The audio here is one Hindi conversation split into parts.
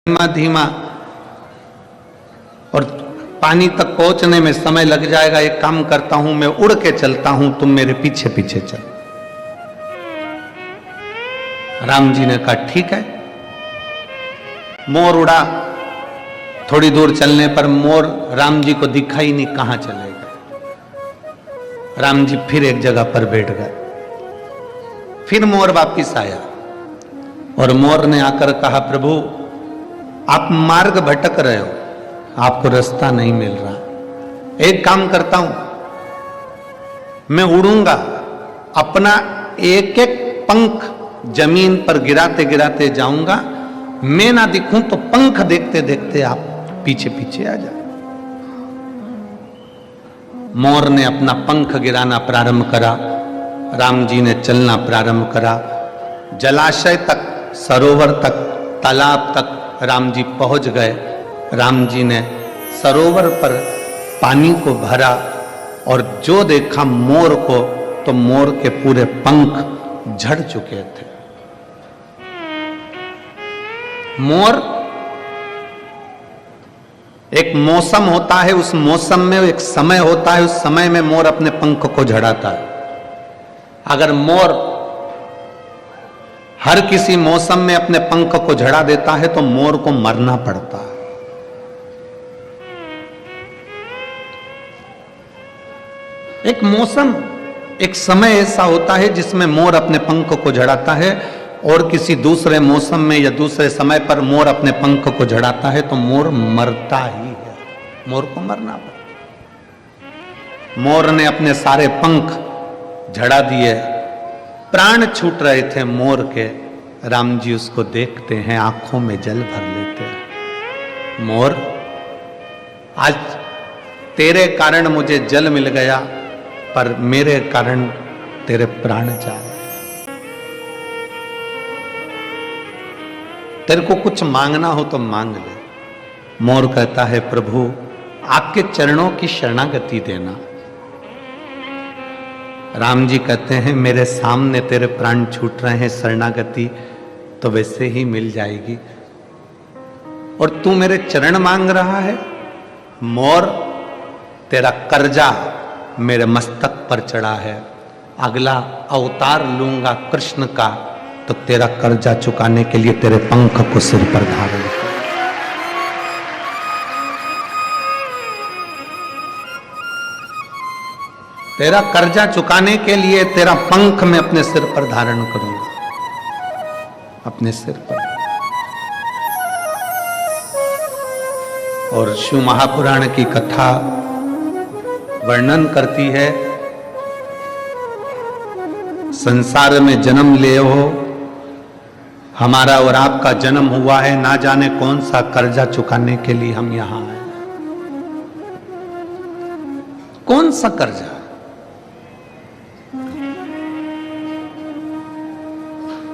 धीमा धीमा, और पानी तक पहुंचने में समय लग जाएगा। एक काम करता हूं, मैं उड़ के चलता हूं, तुम मेरे पीछे पीछे चल। राम जी ने कहा ठीक है। मोर उड़ा। थोड़ी दूर चलने पर मोर राम जी को दिखा ही नहीं, कहां चले गए। राम जी फिर एक जगह पर बैठ गए। फिर मोर वापिस आया और मोर ने आकर कहा, प्रभु आप मार्ग भटक रहे हो, आपको रास्ता नहीं मिल रहा। एक काम करता हूं, मैं उड़ूंगा, अपना एक एक पंख जमीन पर गिराते गिराते जाऊंगा, मैं ना दिखूं तो पंख देखते देखते आप पीछे पीछे आ जाए। मोर ने अपना पंख गिराना प्रारंभ करा, राम जी ने चलना प्रारंभ करा। जलाशय तक, सरोवर तक, तालाब तक राम जी पहुंच गए। राम जी ने सरोवर पर पानी को भरा और जो देखा मोर को, तो मोर के पूरे पंख झड़ चुके थे। मोर, एक मौसम होता है, उस मौसम में एक समय होता है, उस समय में मोर अपने पंख को झड़ाता है। अगर मोर हर किसी मौसम में अपने पंख को झड़ा देता है तो मोर को मरना पड़ता है। एक मौसम, एक समय ऐसा होता है जिसमें मोर अपने पंख को झड़ाता है, और किसी दूसरे मौसम में या दूसरे समय पर मोर अपने पंख को झड़ाता है तो मोर मरता ही है, मोर को मरना पड़ता। मोर ने अपने सारे पंख झड़ा दिए, प्राण छूट रहे थे मोर के। राम जी उसको देखते हैं, आंखों में जल भर लेते हैं। मोर, आज तेरे कारण मुझे जल मिल गया, पर मेरे कारण तेरे प्राण जा रहे। तेरे को कुछ मांगना हो तो मांग ले। मोर कहता है, प्रभु आपके चरणों की शरणागति देना। राम जी कहते हैं, मेरे सामने तेरे प्राण छूट रहे हैं, शरणागति तो वैसे ही मिल जाएगी, और तू मेरे चरण मांग रहा है। मोर, तेरा कर्जा मेरे मस्तक पर चढ़ा है, अगला अवतार लूंगा कृष्ण का, तो तेरा कर्जा चुकाने के लिए तेरे पंख को सिर पर धारण कर। तेरा कर्जा चुकाने के लिए तेरा पंख मैं अपने सिर पर धारण करूंगा, अपने सिर पर। और शिव महापुराण की कथा वर्णन करती है, संसार में जन्म ले हो, हमारा और आपका जन्म हुआ है, ना जाने कौन सा कर्जा चुकाने के लिए हम यहां आए। कौन सा कर्जा?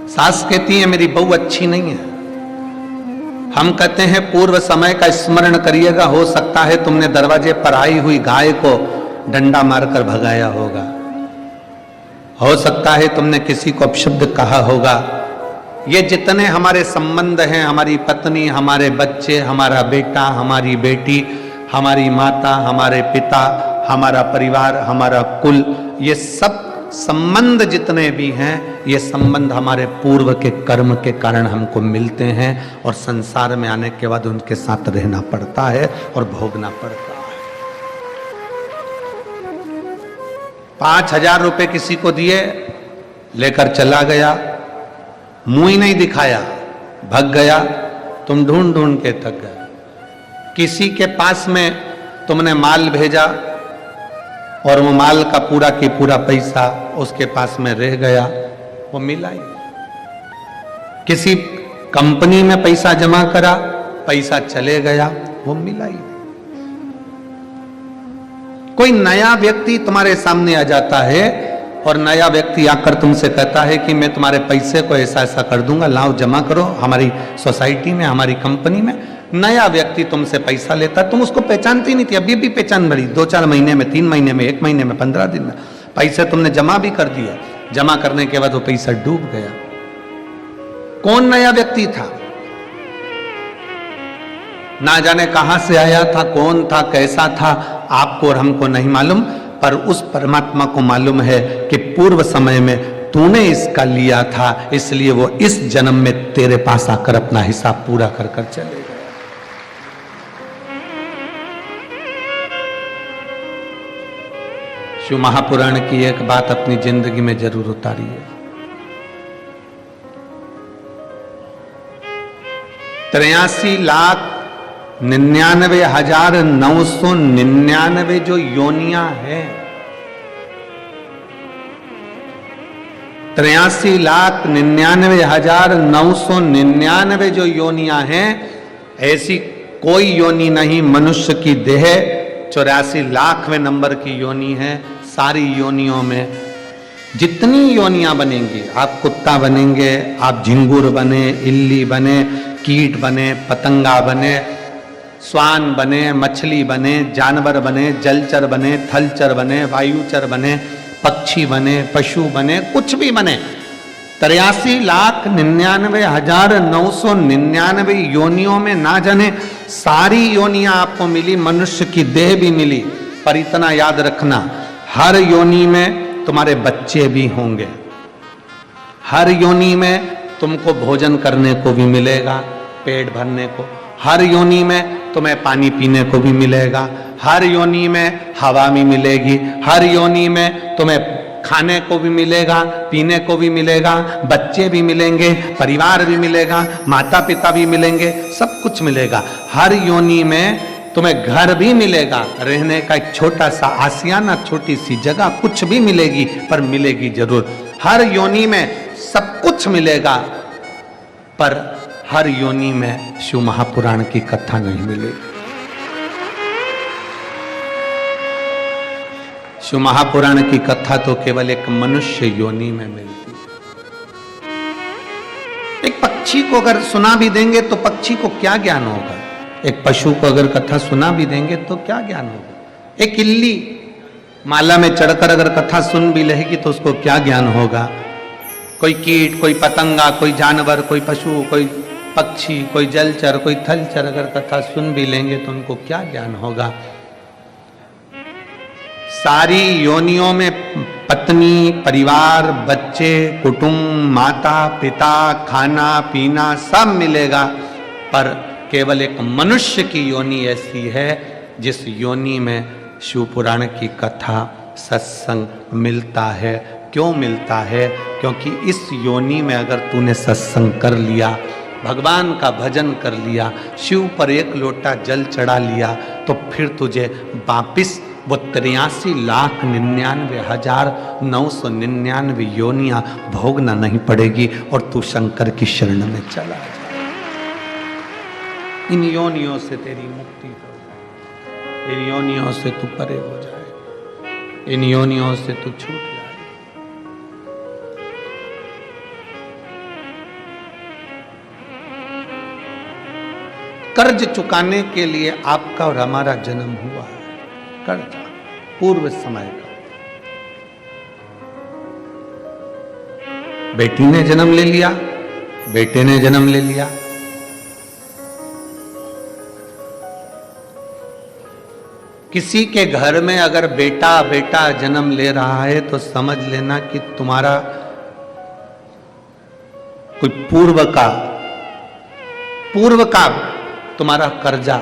सास कहती है मेरी बहू अच्छी नहीं है। हम कहते हैं पूर्व समय का स्मरण करिएगा, हो सकता है तुमने दरवाजे पर आई हुई गाय को डंडा मारकर भगाया होगा, हो सकता है तुमने किसी को अपशब्द कहा होगा। ये जितने हमारे संबंध हैं, हमारी पत्नी, हमारे बच्चे, हमारा बेटा, हमारी बेटी, हमारी माता, हमारे पिता, हमारा परिवार, हमारा कुल, ये सब संबंध जितने भी हैं, ये संबंध हमारे पूर्व के कर्म के कारण हमको मिलते हैं, और संसार में आने के बाद उनके साथ रहना पड़ता है और भोगना पड़ता है। 5,000 रुपए किसी को दिए, लेकर चला गया, मुंह ही नहीं दिखाया, भग गया, तुम ढूंढ ढूंढ के थक गए। किसी के पास में तुमने माल भेजा और वो माल का पूरा की पूरा पैसा उसके पास में रह गया, वो मिला ही। किसी कंपनी में पैसा जमा करा, पैसा चले गया, वो मिला ही। कोई नया व्यक्ति तुम्हारे सामने आ जाता है और नया व्यक्ति आकर तुमसे कहता है कि मैं तुम्हारे पैसे को ऐसा ऐसा कर दूंगा, लाओ जमा करो हमारी सोसाइटी में, हमारी कंपनी में। नया व्यक्ति तुमसे पैसा लेता, तुम उसको पहचानती नहीं थी, अभी भी पहचान बड़ी। 2-4 महीने में, 3 महीने में, 1 महीने में, 15 दिन में पैसे तुमने जमा भी कर दिया। जमा करने के बाद वो पैसा डूब गया। कौन नया व्यक्ति था? ना जाने कहां से आया था, कौन था, कैसा था, आपको और हमको नहीं मालूम, पर उस परमात्मा को मालूम है कि पूर्व समय में तूने इसका लिया था, इसलिए वो इस जन्म में तेरे पास आकर अपना हिसाब पूरा कर कर चले गए। शिव महापुराण की एक बात अपनी जिंदगी में जरूर उतारिए। 83,99,999 जो योनियां हैं, 83,99,999 जो योनियां हैं, ऐसी कोई योनि नहीं मनुष्य की देह 84,00,000वें नंबर की योनि है। सारी योनियों में जितनी योनियां बनेंगी, आप कुत्ता बनेंगे, आप झिंगुर बने, इल्ली बने, कीट बने, पतंगा बने, स्वान बने, मछली बने, जानवर बने, जलचर बने, थलचर बने, वायुचर बने, पक्षी बने, पशु बने, कुछ भी बने, 83,99,999 योनियों में ना जाने सारी योनियां आपको मिली, मनुष्य की देह भी मिली। पर इतना याद रखना, हर योनि में तुम्हारे बच्चे भी होंगे, हर योनि में तुमको भोजन करने को भी मिलेगा, पेट भरने को, हर योनि में तुम्हें पानी पीने को भी मिलेगा, हर योनि में हवा भी मिलेगी, हर योनि में तुम्हें खाने को भी मिलेगा, पीने को भी मिलेगा, बच्चे भी मिलेंगे, परिवार भी मिलेगा, माता पिता भी मिलेंगे, सब कुछ मिलेगा। हर योनि में तुम्हें घर भी मिलेगा, रहने का एक छोटा सा आसियाना, छोटी सी जगह, कुछ भी मिलेगी, पर मिलेगी जरूर। हर योनि में सब कुछ मिलेगा, पर हर योनि में शिव महापुराण की कथा नहीं मिलेगी। शिव महापुराण की कथा तो केवल एक मनुष्य योनि में मिलती है। एक पक्षी को अगर सुना भी देंगे तो पक्षी को क्या ज्ञान होगा? एक पशु को अगर कथा सुना भी देंगे तो क्या ज्ञान होगा? एक इल्ली माला में चढ़कर अगर कथा सुन भी लेगी तो उसको क्या ज्ञान होगा? कोई कीट, कोई पतंगा, कोई जानवर, कोई पशु, कोई पक्षी, कोई जलचर, कोई थलचर अगर कथा सुन भी लेंगे तो उनको क्या ज्ञान होगा? सारी योनियों में पत्नी, परिवार, बच्चे, कुटुंब, माता पिता, खाना पीना सब मिलेगा, पर केवल एक मनुष्य की योनि ऐसी है जिस योनि में शिव पुराण की कथा, सत्संग मिलता है। क्यों मिलता है? क्योंकि इस योनि में अगर तूने सत्संग कर लिया, भगवान का भजन कर लिया, शिव पर एक लोटा जल चढ़ा लिया, तो फिर तुझे वापिस वो 83,99,999 योनियां भोगना नहीं पड़ेगी और तू शंकर की शरण में चला जाए। इन योनियों से तेरी मुक्ति हो जाए, इन योनियों से तू परे हो जाए, इन योनियों से तू छूट जाए। कर्ज चुकाने के लिए आपका और हमारा जन्म हुआ है, कर्ज पूर्व समय का। बेटी ने जन्म ले लिया, बेटे ने जन्म ले लिया, किसी के घर में अगर बेटा बेटा जन्म ले रहा है तो समझ लेना कि तुम्हारा कोई पूर्व का तुम्हारा कर्जा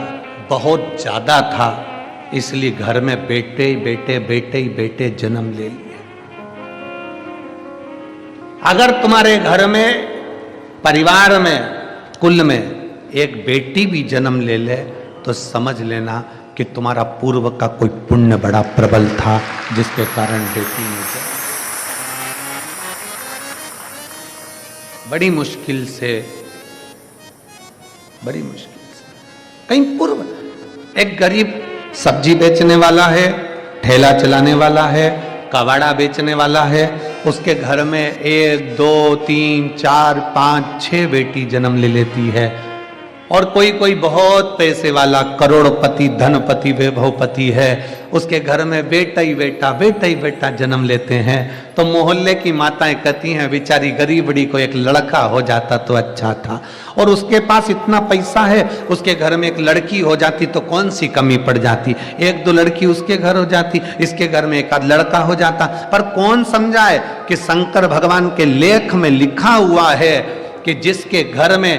बहुत ज्यादा था, इसलिए घर में बेटे ही बेटे जन्म ले लिए। अगर तुम्हारे घर में, परिवार में, कुल में एक बेटी भी जन्म ले ले तो समझ लेना कि तुम्हारा पूर्व का कोई पुण्य बड़ा प्रबल था जिसके कारण बेटी ने जन्म। बड़ी मुश्किल से कहीं पूर्व, एक गरीब सब्जी बेचने वाला है, ठेला चलाने वाला है, कबाड़ा बेचने वाला है, उसके घर में 1, 2, 3, 4, 5, 6 बेटी जन्म ले लेती है। और कोई बहुत पैसे वाला, करोड़पति, धनपति, वैभवपति है, उसके घर में बेटा ही बेटा जन्म लेते हैं, तो मोहल्ले की माताएं कहती हैं बेचारी गरीबड़ी को एक लड़का हो जाता तो अच्छा था, और उसके पास इतना पैसा है, उसके घर में एक लड़की हो जाती तो कौन सी कमी पड़ जाती, एक दो लड़की उसके घर हो जाती, इसके घर में एक आध लड़का हो जाता। पर कौन समझाए कि शंकर भगवान के लेख में लिखा हुआ है कि जिसके घर में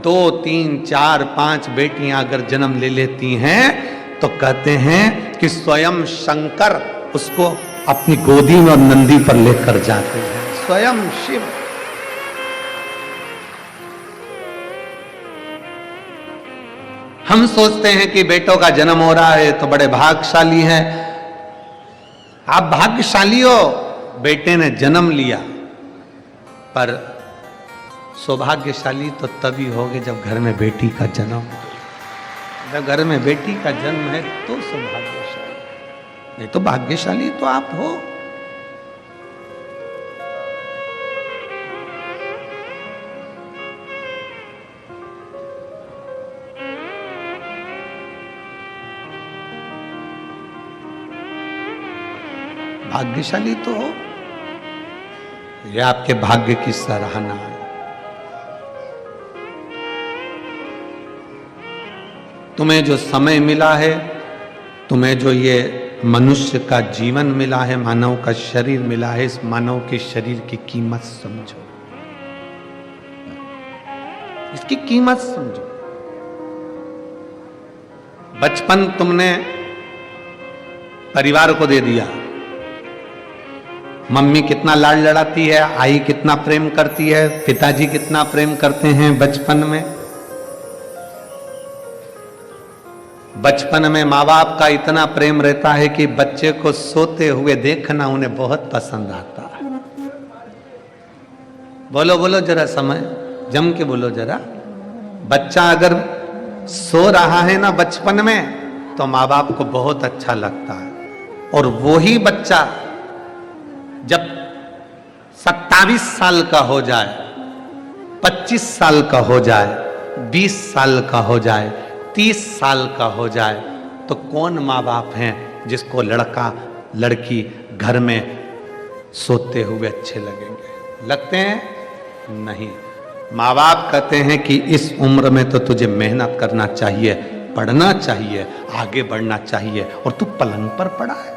2 3 4 5 बेटियां अगर जन्म ले लेती हैं तो कहते हैं कि स्वयं शंकर उसको अपनी गोदी में और नंदी पर लेकर जाते हैं, स्वयं शिव। हम सोचते हैं कि बेटों का जन्म हो रहा है तो बड़े भाग्यशाली हैं। आप भाग्यशाली हो, बेटे ने जन्म लिया, पर सौभाग्यशाली तो तभी होगे जब घर में बेटी का जन्म हो। जब घर में बेटी का जन्म है तो सौभाग्यशाली, नहीं तो भाग्यशाली तो आप हो। भाग्यशाली तो हो, ये आपके भाग्य की सराहना है। तुम्हें जो समय मिला है, तुम्हें जो ये मनुष्य का जीवन मिला है, मानव का शरीर मिला है, इस मानव के शरीर की कीमत समझो, इसकी कीमत समझो। बचपन तुमने परिवार को दे दिया, मम्मी कितना लाड लड़ाती है, आई कितना प्रेम करती है, पिताजी कितना प्रेम करते हैं बचपन में। बचपन में माँ बाप का इतना प्रेम रहता है कि बच्चे को सोते हुए देखना उन्हें बहुत पसंद आता है। बोलो बोलो जरा, समय जम के बोलो जरा। बच्चा अगर सो रहा है ना बचपन में तो माँ बाप को बहुत अच्छा लगता है, और वही बच्चा जब 27 साल का हो जाए, 25 साल का हो जाए, 20 साल का हो जाए, 30 साल का हो जाए, तो कौन माँ बाप हैं जिसको लड़का लड़की घर में सोते हुए अच्छे लगेंगे? लगते हैं? नहीं। माँ बाप कहते हैं कि इस उम्र में तो तुझे मेहनत करना चाहिए, पढ़ना चाहिए, आगे बढ़ना चाहिए, और तू पलंग पर पड़ा है।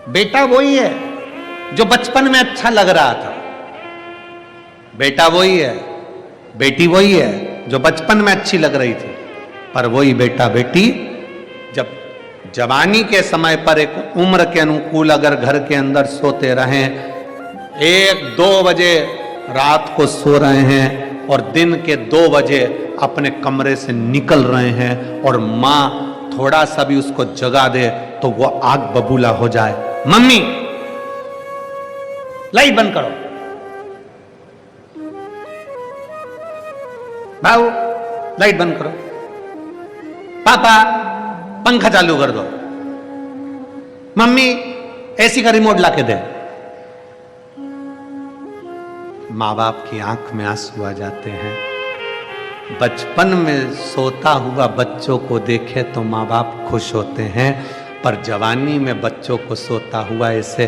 बेटा वही है जो बचपन में अच्छा लग रहा था, बेटा वही है, बेटी वही है जो बचपन में अच्छी लग रही थी, पर वही बेटा बेटी जब जवानी के समय पर एक उम्र के अनुकूल अगर घर के अंदर सोते रहें, 1-2 बजे रात को सो रहे हैं और दिन के 2 बजे अपने कमरे से निकल रहे हैं, और माँ थोड़ा सा भी उसको जगा दे तो वो आग बबूला हो जाए, मम्मी लाइट बंद करो, भाऊ लाइट बंद करो, पापा पंखा चालू कर दो, मम्मी एसी का रिमोट लाके दे। माँ बाप की आंख में आंसू आ जाते हैं। बचपन में सोता हुआ बच्चों को देखे तो माँ बाप खुश होते हैं, पर जवानी में बच्चों को सोता हुआ ऐसे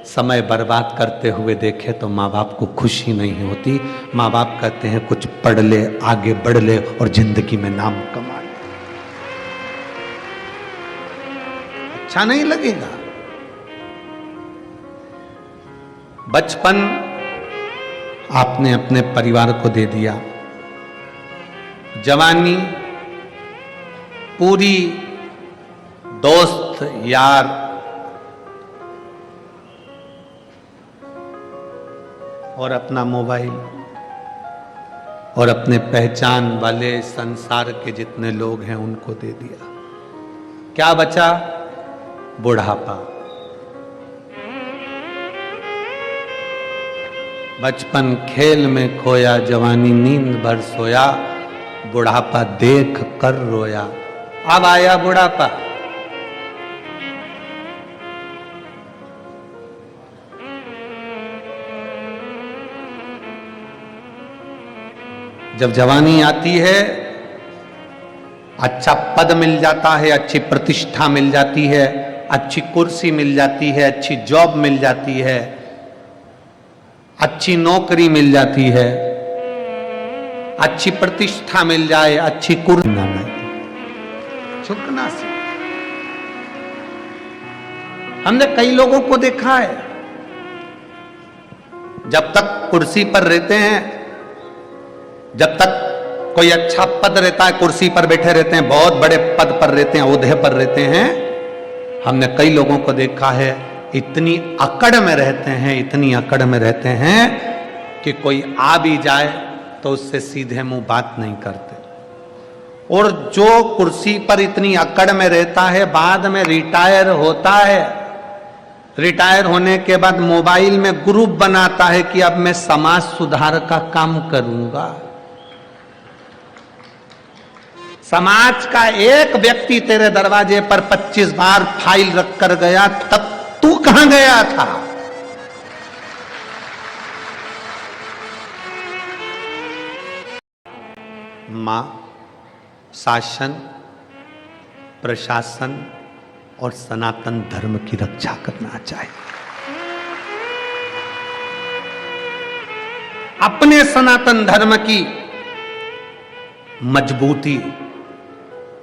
समय बर्बाद करते हुए देखे तो माँ बाप को खुशी नहीं होती। माँ बाप कहते हैं कुछ पढ़ ले, आगे बढ़ ले और जिंदगी में नाम कमा ले। अच्छा नहीं लगेगा? बचपन आपने अपने परिवार को दे दिया, जवानी पूरी दोस्त यार और अपना मोबाइल और अपने पहचान वाले संसार के जितने लोग हैं उनको दे दिया। क्या बचा? बुढ़ापा। बचपन खेल में खोया, जवानी नींद भर सोया, बुढ़ापा देख कर रोया। अब आया बुढ़ापा। जब जवानी आती है अच्छा पद मिल जाता है, अच्छी प्रतिष्ठा मिल जाती है, अच्छी कुर्सी मिल जाती है, अच्छी जॉब मिल जाती है, अच्छी नौकरी मिल जाती है, अच्छी प्रतिष्ठा मिल जाए, अच्छी कुर्सी ना मिले, झुकना से। हमने कई लोगों को देखा है, जब तक कुर्सी पर रहते हैं, जब तक कोई अच्छा पद रहता है, कुर्सी पर बैठे रहते हैं, बहुत बड़े पद पर रहते हैं, ओहदे पर रहते हैं, हमने कई लोगों को देखा है इतनी अकड़ में रहते हैं, इतनी अकड़ में रहते हैं कि कोई आ भी जाए तो उससे सीधे मुंह बात नहीं करते। और जो कुर्सी पर इतनी अकड़ में रहता है, बाद में रिटायर होता है, रिटायर होने के बाद मोबाइल में ग्रुप बनाता है कि अब मैं समाज सुधार का काम करूंगा। समाज का एक व्यक्ति तेरे दरवाजे पर 25 बार फाइल रख कर गया, तब तू कहां गया था? मां शासन, प्रशासन और सनातन धर्म की रक्षा करना चाहिए। अपने सनातन धर्म की मजबूती,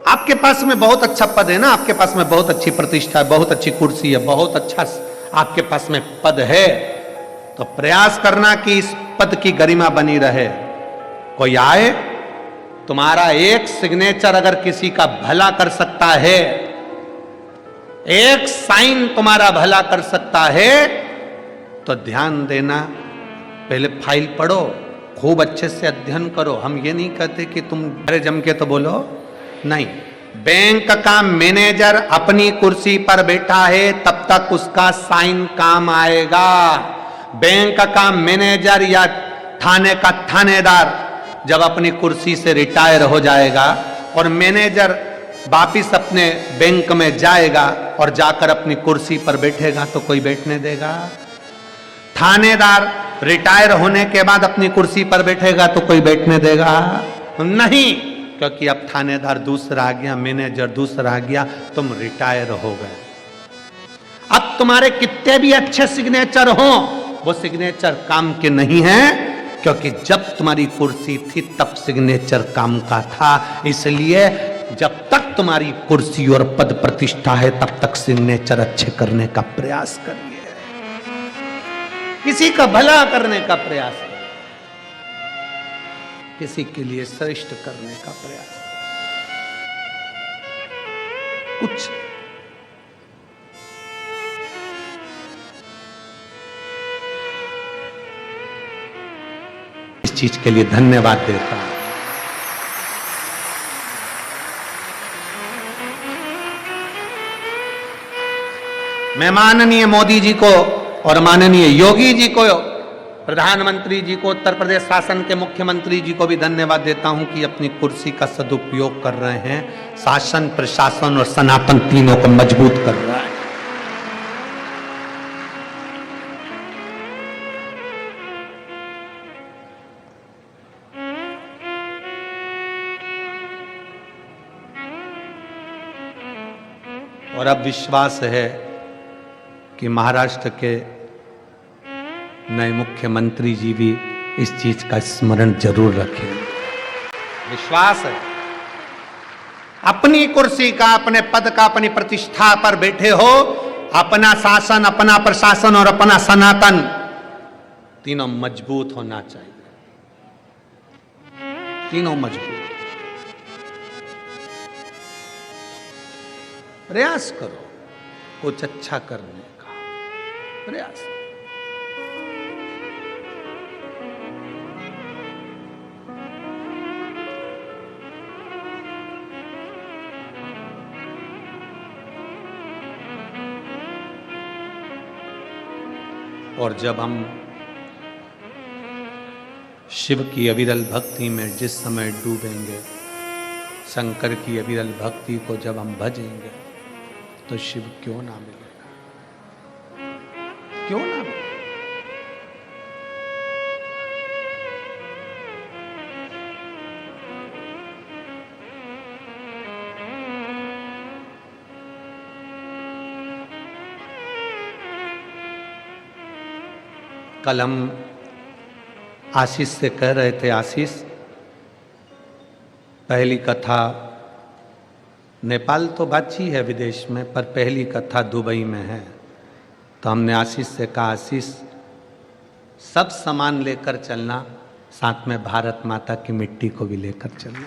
आपके पास में बहुत अच्छा पद है ना, आपके पास में बहुत अच्छी प्रतिष्ठा है, बहुत अच्छी कुर्सी है, बहुत अच्छा आपके पास में पद है, तो प्रयास करना कि इस पद की गरिमा बनी रहे। कोई आए, तुम्हारा एक सिग्नेचर अगर किसी का भला कर सकता है, एक साइन तुम्हारा भला कर सकता है, तो ध्यान देना, पहले फाइल पढ़ो, खूब अच्छे से अध्ययन करो। हम ये नहीं कहते कि तुम अरे जम के तो बोलो, नहीं। बैंक का मैनेजर अपनी कुर्सी पर बैठा है तब तक उसका साइन काम आएगा। बैंक का मैनेजर या थाने का थानेदार जब अपनी कुर्सी से रिटायर हो जाएगा और मैनेजर वापिस अपने बैंक में जाएगा और जाकर अपनी कुर्सी पर बैठेगा तो कोई बैठने देगा? थानेदार रिटायर होने के बाद अपनी कुर्सी पर बैठेगा तो कोई बैठने देगा? नहीं, क्योंकि अब थानेदार दूसरा आ गया, मैनेजर दूसरा आ गया, तुम रिटायर हो गए। अब तुम्हारे कितने भी अच्छे सिग्नेचर हो, वो सिग्नेचर काम के नहीं है, क्योंकि जब तुम्हारी कुर्सी थी तब सिग्नेचर काम का था। इसलिए जब तक तुम्हारी कुर्सी और पद प्रतिष्ठा है तब तक सिग्नेचर अच्छे करने का प्रयास करिए, किसी का भला करने का प्रयास करिए, किसी के लिए श्रेष्ठ करने का प्रयास करिए। कुछ इस चीज के लिए धन्यवाद देता हूं। मैं माननीय मोदी जी को और माननीय योगी जी को, प्रधानमंत्री जी को, उत्तर प्रदेश शासन के मुख्यमंत्री जी को भी धन्यवाद देता हूं कि अपनी कुर्सी का सदुपयोग कर रहे हैं, शासन, प्रशासन और सनातन तीनों को मजबूत कर रहा है। और अब विश्वास है कि महाराष्ट्र के नए मुख्यमंत्री जी भी इस चीज का स्मरण जरूर रखेंगे। विश्वास है, अपनी कुर्सी का, अपने पद का, अपनी प्रतिष्ठा पर बैठे हो, अपना शासन, अपना प्रशासन और अपना सनातन तीनों मजबूत होना चाहिए, तीनों मजबूत। प्रयास करो कुछ अच्छा करने का प्रयास। और जब हम शिव की अविरल भक्ति में जिस समय डूबेंगे, शंकर की अविरल भक्ति को जब हम भजेंगे, तो शिव क्यों ना मिलेगा, क्यों ना मिलेगा। कल हम आशीष से कह रहे थे, आशीष पहली कथा नेपाल तो बाची है विदेश में, पर पहली कथा दुबई में है। तो हमने आशीष से कहा, आशीष सब सामान लेकर चलना, साथ में भारत माता की मिट्टी को भी लेकर चलना।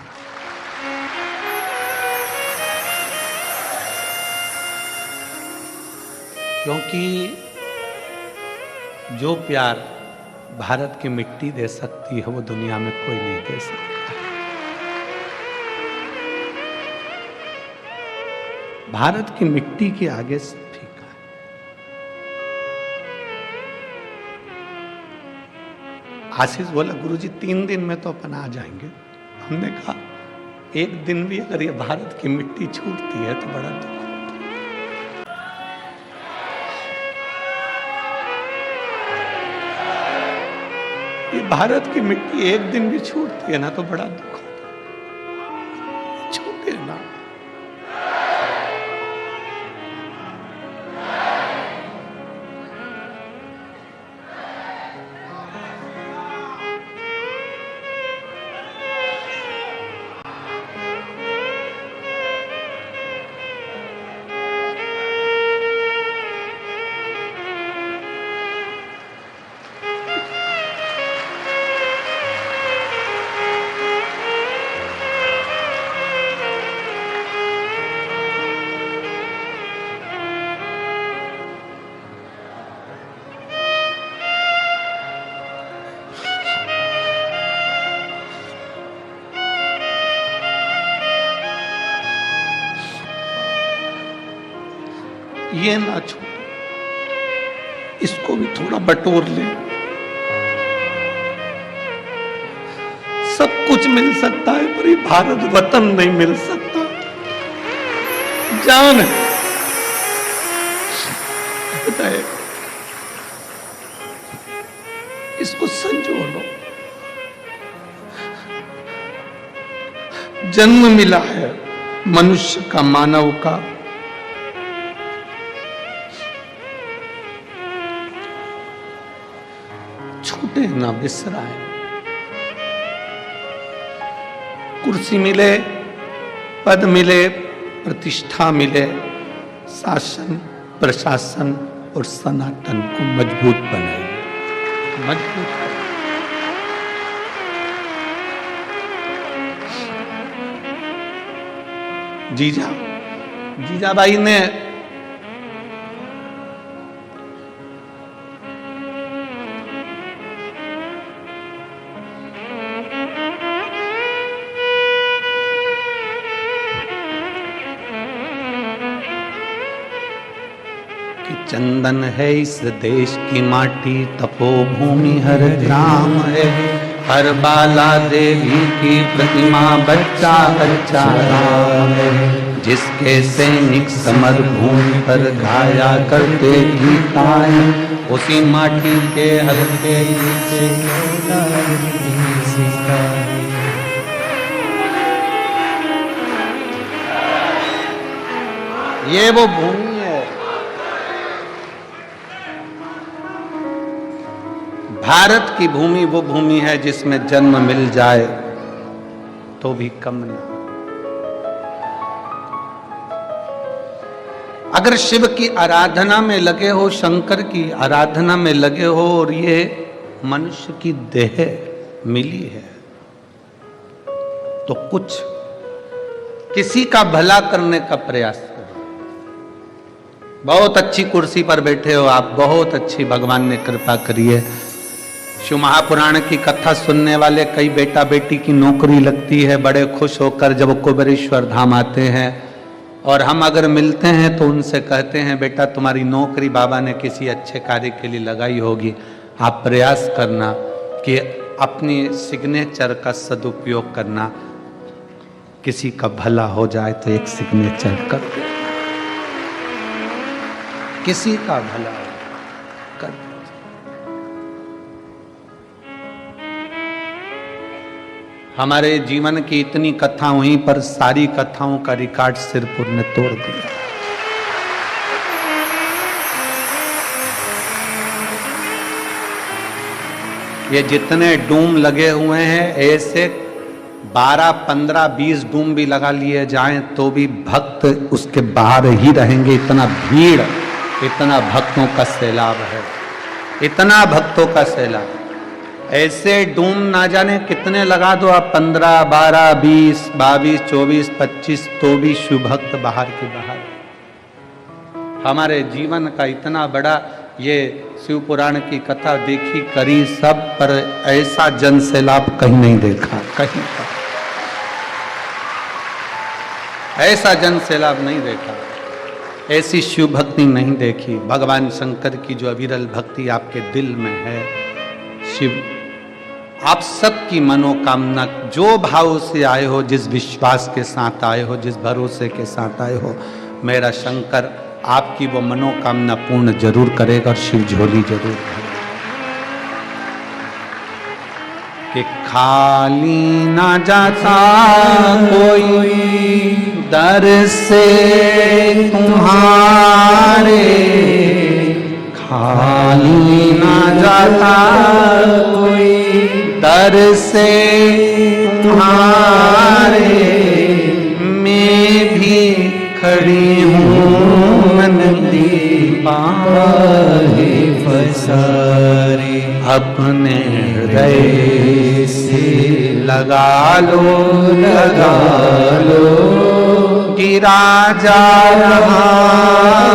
क्योंकि जो प्यार भारत की मिट्टी दे सकती है वो दुनिया में कोई नहीं दे सकता। भारत की मिट्टी के आगे सब फीका है। आशीष बोला, गुरुजी 3 दिन में तो अपन आ जाएंगे। हमने कहा 1 दिन भी अगर ये भारत की मिट्टी छूटती है तो बड़ा दुख। ये भारत की मिट्टी 1 दिन भी छूटती है ना तो बड़ा दुख होता है। छूटे ना। ये ना छूटे, इसको भी थोड़ा बटोर ले। सब कुछ मिल सकता है पर ये भारत वतन नहीं मिल सकता। जान है, इसको संजो लो। जन्म मिला है मनुष्य का, मानव का। छूटे ना, बिसराए। कुर्सी मिले, पद मिले, प्रतिष्ठा मिले, शासन प्रशासन और सनातन को मजबूत बनाए, मजबूत। जीजाबाई ने चंदन है इस देश की माटी, तपोभूमि हर ग्राम है, हर बाला देवी की प्रतिमा, बच्चा बच्चा राम है। जिसके सैनिक समर भूमि पर गाया करते गीताएं, उसी माटी के हल्के नीचे ये वो भूमि है। भारत की भूमि वो भूमि है जिसमें जन्म मिल जाए तो भी कम नहीं। अगर शिव की आराधना में लगे हो, शंकर की आराधना में लगे हो और ये मनुष्य की देह मिली है तो कुछ किसी का भला करने का प्रयास करो। बहुत अच्छी कुर्सी पर बैठे हो आप, बहुत अच्छी, भगवान ने कृपा करी है। शिव महापुराण की कथा सुनने वाले कई बेटा बेटी की नौकरी लगती है, बड़े खुश होकर जब कुबेरेश्वर धाम आते हैं। और हम अगर मिलते हैं तो उनसे कहते हैं, बेटा तुम्हारी नौकरी बाबा ने किसी अच्छे कार्य के लिए लगाई होगी, आप प्रयास करना कि अपनी सिग्नेचर का सदुपयोग करना, किसी का भला हो जाए तो एक सिग्नेचर कर दे, किसी का भला कर दे। हमारे जीवन की इतनी कथा हुई पर सारी कथाओं का रिकॉर्ड सिरपुर ने तोड़ दिया। ये जितने डूम लगे हुए हैं ऐसे 12, 15, 20 डूम भी लगा लिए जाएं तो भी भक्त उसके बाहर ही रहेंगे। इतना भीड़, इतना भक्तों का सैलाब है, इतना भक्तों का सैलाब। ऐसे डूम ना जाने कितने लगा दो आप, 15, 12, 20, 22, 24, 25, तो भी शिव भक्त बाहर के बाहर। हमारे जीवन का इतना बड़ा ये शिव पुराण की कथा देखी करी सब, पर ऐसा जन सैलाब कहीं नहीं देखा, कहीं पर ऐसा जन सैलाब नहीं देखा, ऐसी शिव भक्ति नहीं देखी। भगवान शंकर की जो अविरल भक्ति आपके दिल में है, शिव आप सबकी मनोकामना जो भाव से आए हो, जिस विश्वास के साथ आए हो, जिस भरोसे के साथ आए हो, मेरा शंकर आपकी वो मनोकामना पूर्ण जरूर करेगा और शिव झोली जरूर भरेगा। कि खाली ना जाता कोई दर से तुम्हारे, खाली ना जाता कोई दर से तुम्हारे, मैं भी खड़ी हूँ नदी पाहे फसारे, अपने हृदय से लगा लो गिरा जा रहा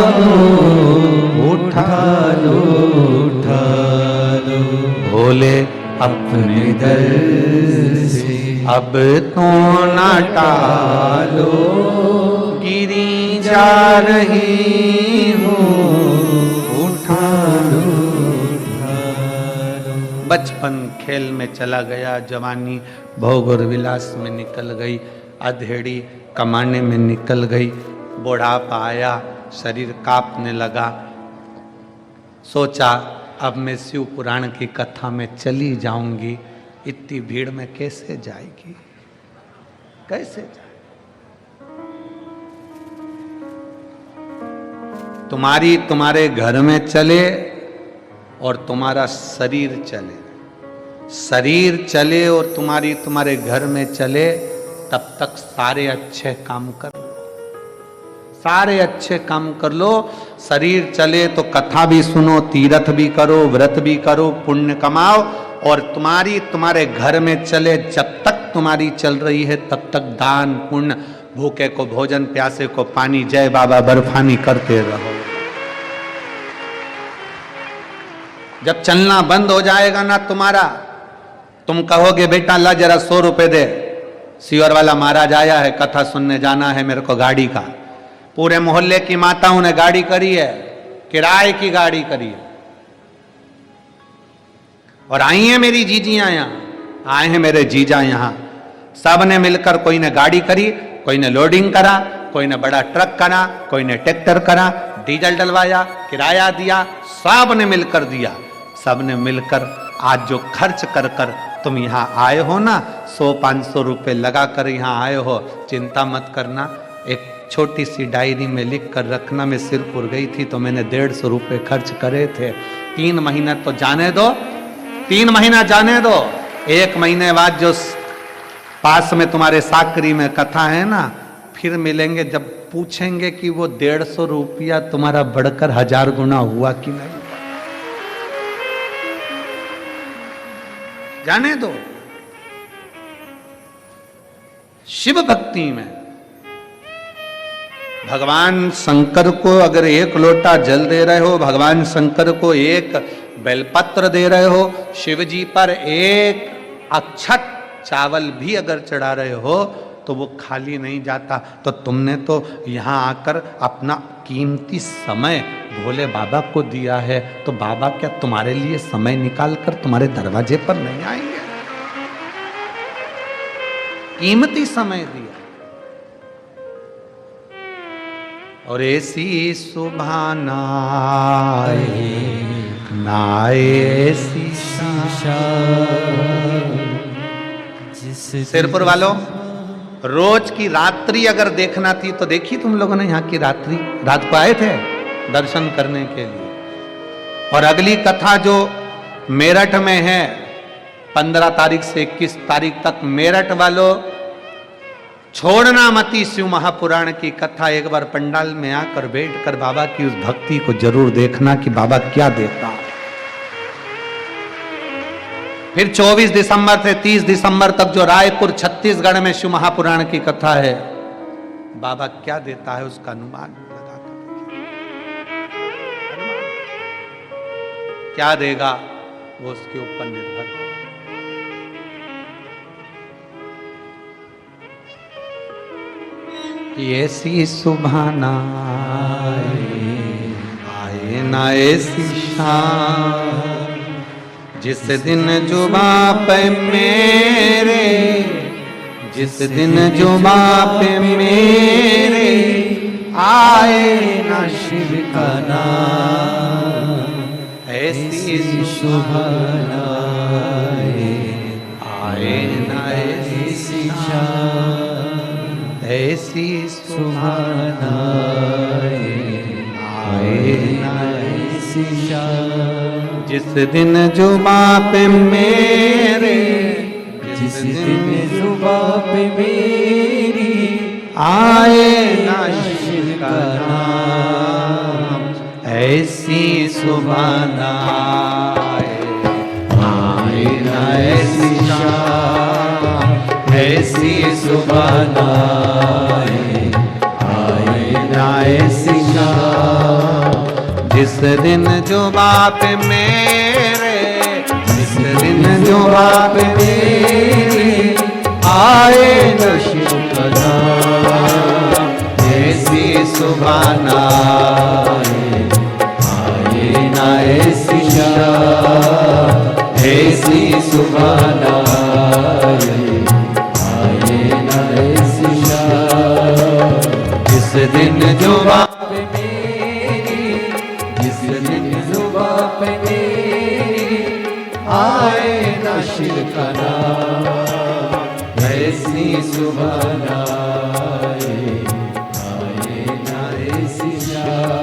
हूँ, उठा लो भोले अपने दर से, अब तो ना टालो गिरी जा रही हूँ, उठा लो। बचपन खेल में चला गया, जवानी भोग और विलास में निकल गई, अधेड़ी कमाने में निकल गई, बुढ़ापा आया, शरीर कांपने लगा। सोचा अब मैं शिव पुराण की कथा में चली जाऊंगी, इतनी भीड़ में कैसे जाएगी, कैसे जाए। तुम्हारी तुम्हारे घर में चले और तुम्हारा शरीर चले, शरीर चले और तुम्हारी तुम्हारे घर में चले, तब तक सारे अच्छे काम कर लो, सारे अच्छे काम कर लो। शरीर चले तो कथा भी सुनो, तीर्थ भी करो, व्रत भी करो, पुण्य कमाओ, और तुम्हारी तुम्हारे घर में चले, जब तक तुम्हारी चल रही है तब तक दान पुण्य, भूखे को भोजन, प्यासे को पानी, जय बाबा बर्फानी करते रहो। जब चलना बंद हो जाएगा ना तुम्हारा, तुम कहोगे बेटा ला जरा 100 रुपए दे, सीवर वाला महाराज आया है, कथा सुनने जाना है मेरे को गाड़ी का। पूरे मोहल्ले की माताओं ने गाड़ी करी है, किराए की गाड़ी करी है, और आई हैं मेरी जीजियां यहाँ, आए हैं मेरे जीजा यहाँ, सब ने मिलकर, कोई ने गाड़ी करी, कोई ने लोडिंग करा, कोई ने बड़ा ट्रक करा, कोई ने ट्रैक्टर करा, डीजल डलवाया, किराया दिया, सब ने मिलकर दिया। सब ने मिलकर आज जो खर्च कर कर तुम यहाँ आए हो ना, 100-500 रुपए लगा कर यहाँ आए हो, चिंता मत करना। एक छोटी सी डायरी में लिख कर रखना, मैं सिरपुर गई थी तो मैंने 150 रुपए खर्च करे थे। 3 महीना तो जाने दो, 3 महीना जाने दो, 1 महीने बाद जो पास में तुम्हारे साकरी में कथा है ना, फिर मिलेंगे, जब पूछेंगे कि वो 150 रुपया तुम्हारा बढ़कर 1000 गुना हुआ कि नहीं, जाने दो। शिव भक्ति में भगवान शंकर को अगर 1 लोटा जल दे रहे हो, भगवान शंकर को 1 बेलपत्र दे रहे हो, शिव जी पर 1 अक्षत चावल भी अगर चढ़ा रहे हो, तो वो खाली नहीं जाता। तो तुमने तो यहाँ आकर अपना कीमती समय भोले बाबा को दिया है, तो बाबा क्या तुम्हारे लिए समय निकाल कर तुम्हारे दरवाजे पर नहीं आएंगे? कीमती समय दिया। और ऐसी सुबह नाए ऐसी सिरपुर वालों, रोज की रात्रि अगर देखना थी तो देखी तुम लोगों ने यहाँ की रात्रि, रात को आए थे दर्शन करने के लिए। और अगली कथा जो मेरठ में है, 15 तारीख से 21 तारीख तक मेरठ वालों छोड़ना मती शिव महापुराण की कथा। एक बार पंडाल में आकर बैठकर बाबा की उस भक्ति को जरूर देखना कि बाबा क्या देता है। फिर 24 दिसंबर से 30 दिसंबर तक जो रायपुर छत्तीसगढ़ में शिव महापुराण की कथा है, बाबा क्या देता है उसका अनुमान लगा कर क्या देगा वो उसके ऊपर निर्भर है। ऐसी सुभाना आए ना ऐसी शाम, जिस दिन जुबा पे मेरे, जिस दिन जुबा पे मेरे आए ना शिव का नाम। ऐसी सुभाना आए ना ऐसी शाम, ऐसी सुभाना आए ना ऐसी शाम, जिस दिन जुबा पे मेरे, जिस दिन जुबा पे मेरी आए ना शिव का नाम। ऐसी सुभाना आए ना ऐसी शाम, ऐसी सुभाना आए ना ऐसी शाम, जिस दिन जुबा पे मेरे, जिस दिन जुबा पे मेरे आए न शिव का नाम। ऐसी सुभाना आए ना ऐसी शाम, ऐसी सुभाना जिस दिन जुबा पे मेरी, जिस दिन जुबा पे मेरी आए ना शिव का नाम। ऐसी सुभाना आए ना ऐसी शाम।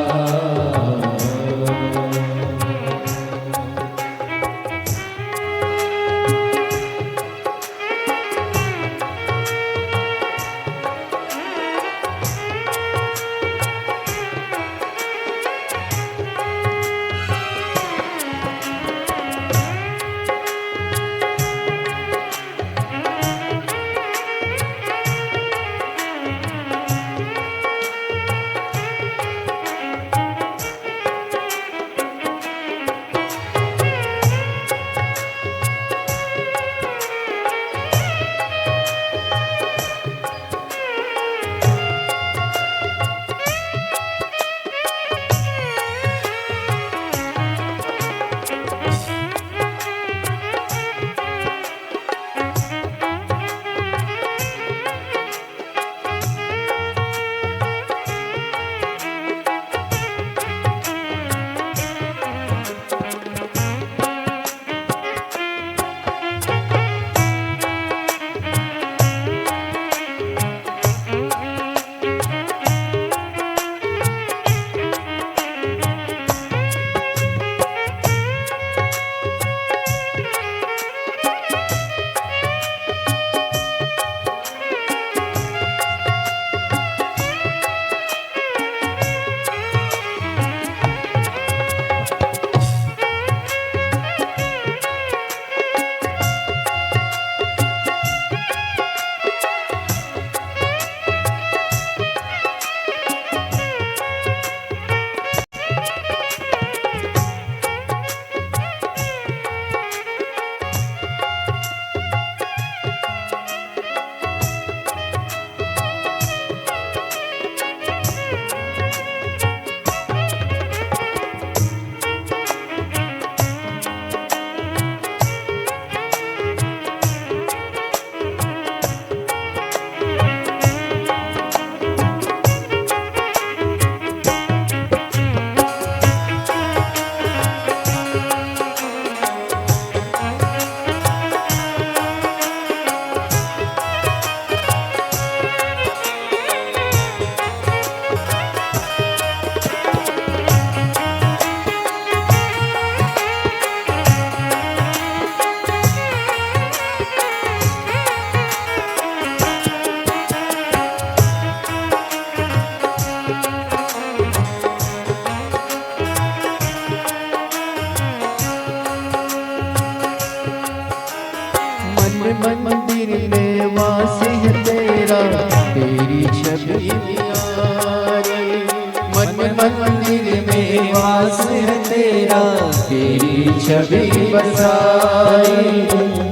छवि बसाई।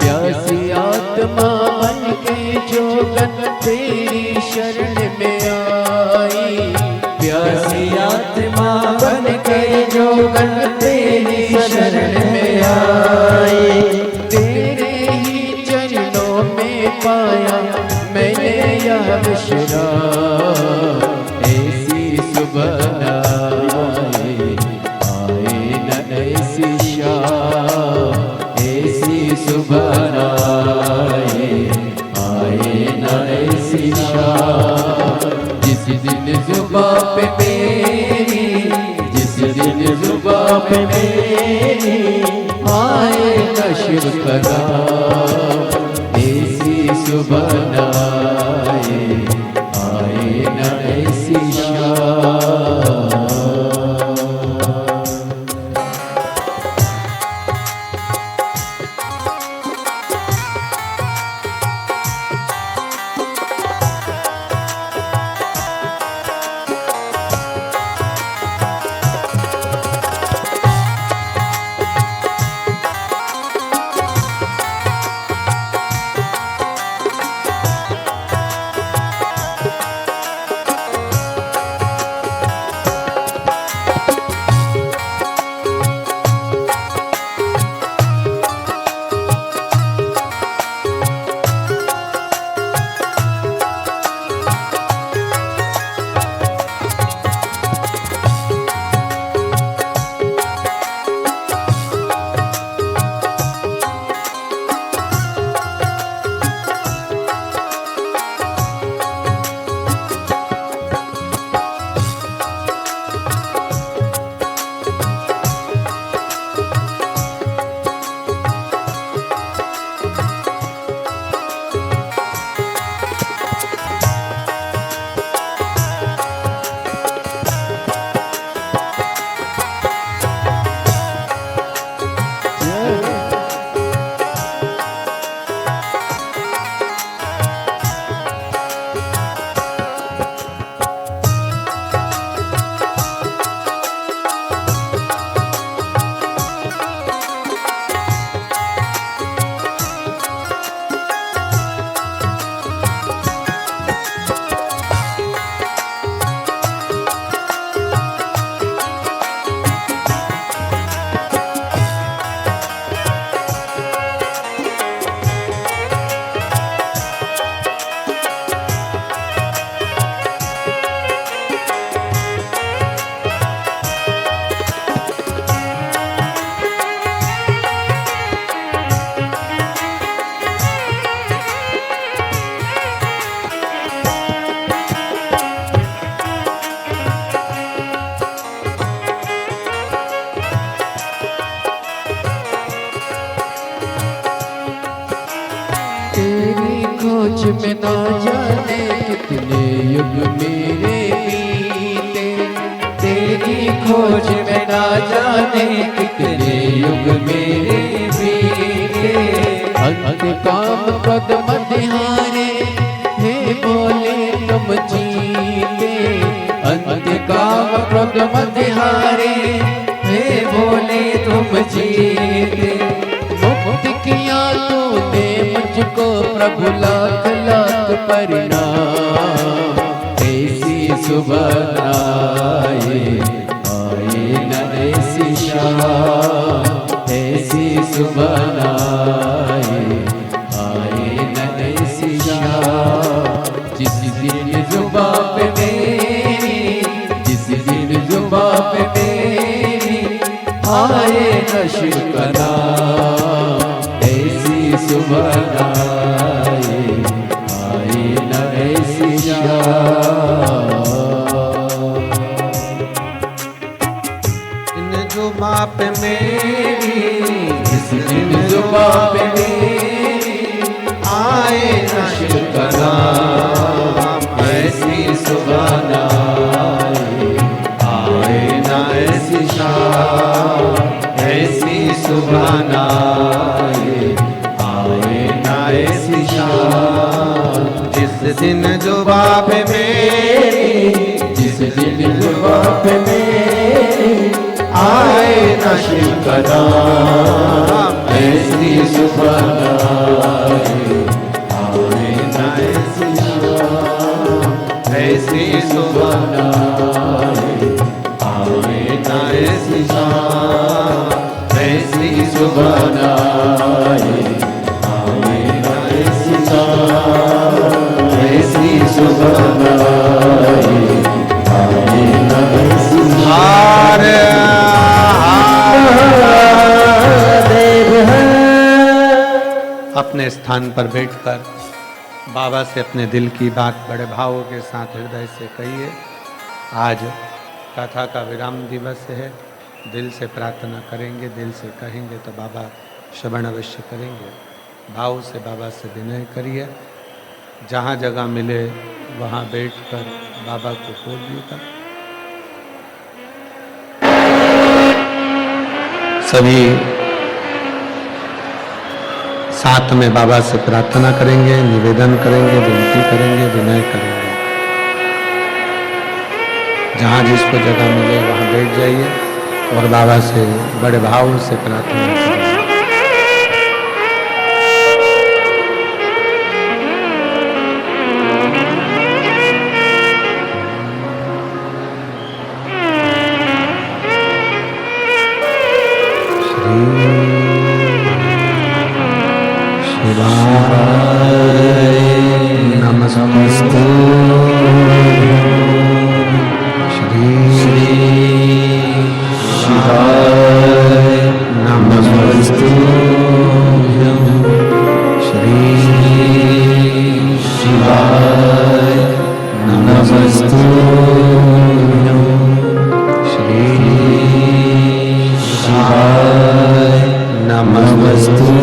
प्यासी आत्मा बन के जोगन तेरी शरण में आई। प्यासी आत्मा बन के जोगन तेरी शरण में आई। तेरे ही चरणों में पाया मैंने यह विश्राम। ऐसी सुबह आए न ऐसी शाम। ऐसी सुबह आए न ऐसी शाम। जिस दिन जुबां पे मेरी, जिस दिन जुबां पे मेरी आए न शिव का नाम। ऐसी सुबह आए न ऐसी शाम। खोज में ना जाने कितने युग मेरे बीते। तेरी खोज में ना जाने कितने युग मेरे बीते। अंत काम पद मध्यारे हे बोले तुम जीते। अंत काम पद मध्यारे हे बोले तुम जीते। मुक्त किया तूने मुझको प्रभु लाख लाख परिणाम। ऐसी सुबह आए न ऐसी शाम। ऐसी सुबह आए न ऐसी शाम। जिस दिन जुबां पे मेरी, जिस दिन जुबां पे मेरी आए न शिव का नाम। ऐसी सुबह आए न ऐसी शाम। इन जुबां पे मेरी, जिस दिन जुबां पे मेरी आए न शिव का नाम। ऐसी सुबह आए न ऐसी शाम। ऐसी सुबह आए न ऐसी शाम। जिस दिन जुबां पे मेरी, जिस दिन जुबां पे मेरी आए न शिव का नाम ऐसी सुबह आए, आए ना ऐसी शाम, ऐसी सुबह आए, आए ना ऐसी शाम, ऐसी सुबह आए, आए ना ऐसी शाम, ऐसी सुबह आए, आए ना ऐसी अपने स्थान पर बैठकर बाबा से अपने दिल की बात बड़े भावों के साथ हृदय से कहिए। आज कथा का विराम दिवस है, दिल से प्रार्थना करेंगे, दिल से कहेंगे तो बाबा श्रवण अवश्य करेंगे। भाव से बाबा से विनय करिए, जहाँ जगह मिले वहाँ बैठकर बाबा को बोलिएगा। सभी साथ में बाबा से प्रार्थना करेंगे, निवेदन करेंगे, विनती करेंगे, विनय करेंगे। जहाँ जिसको जगह मिले वहाँ बैठ जाइए और बाबा से बड़े भाव से प्रार्थना करेंगे। नमस्ते श्री शिवाय नमस्ते श्री शिवाय नमस्ते श्री शिवाय नमस्ते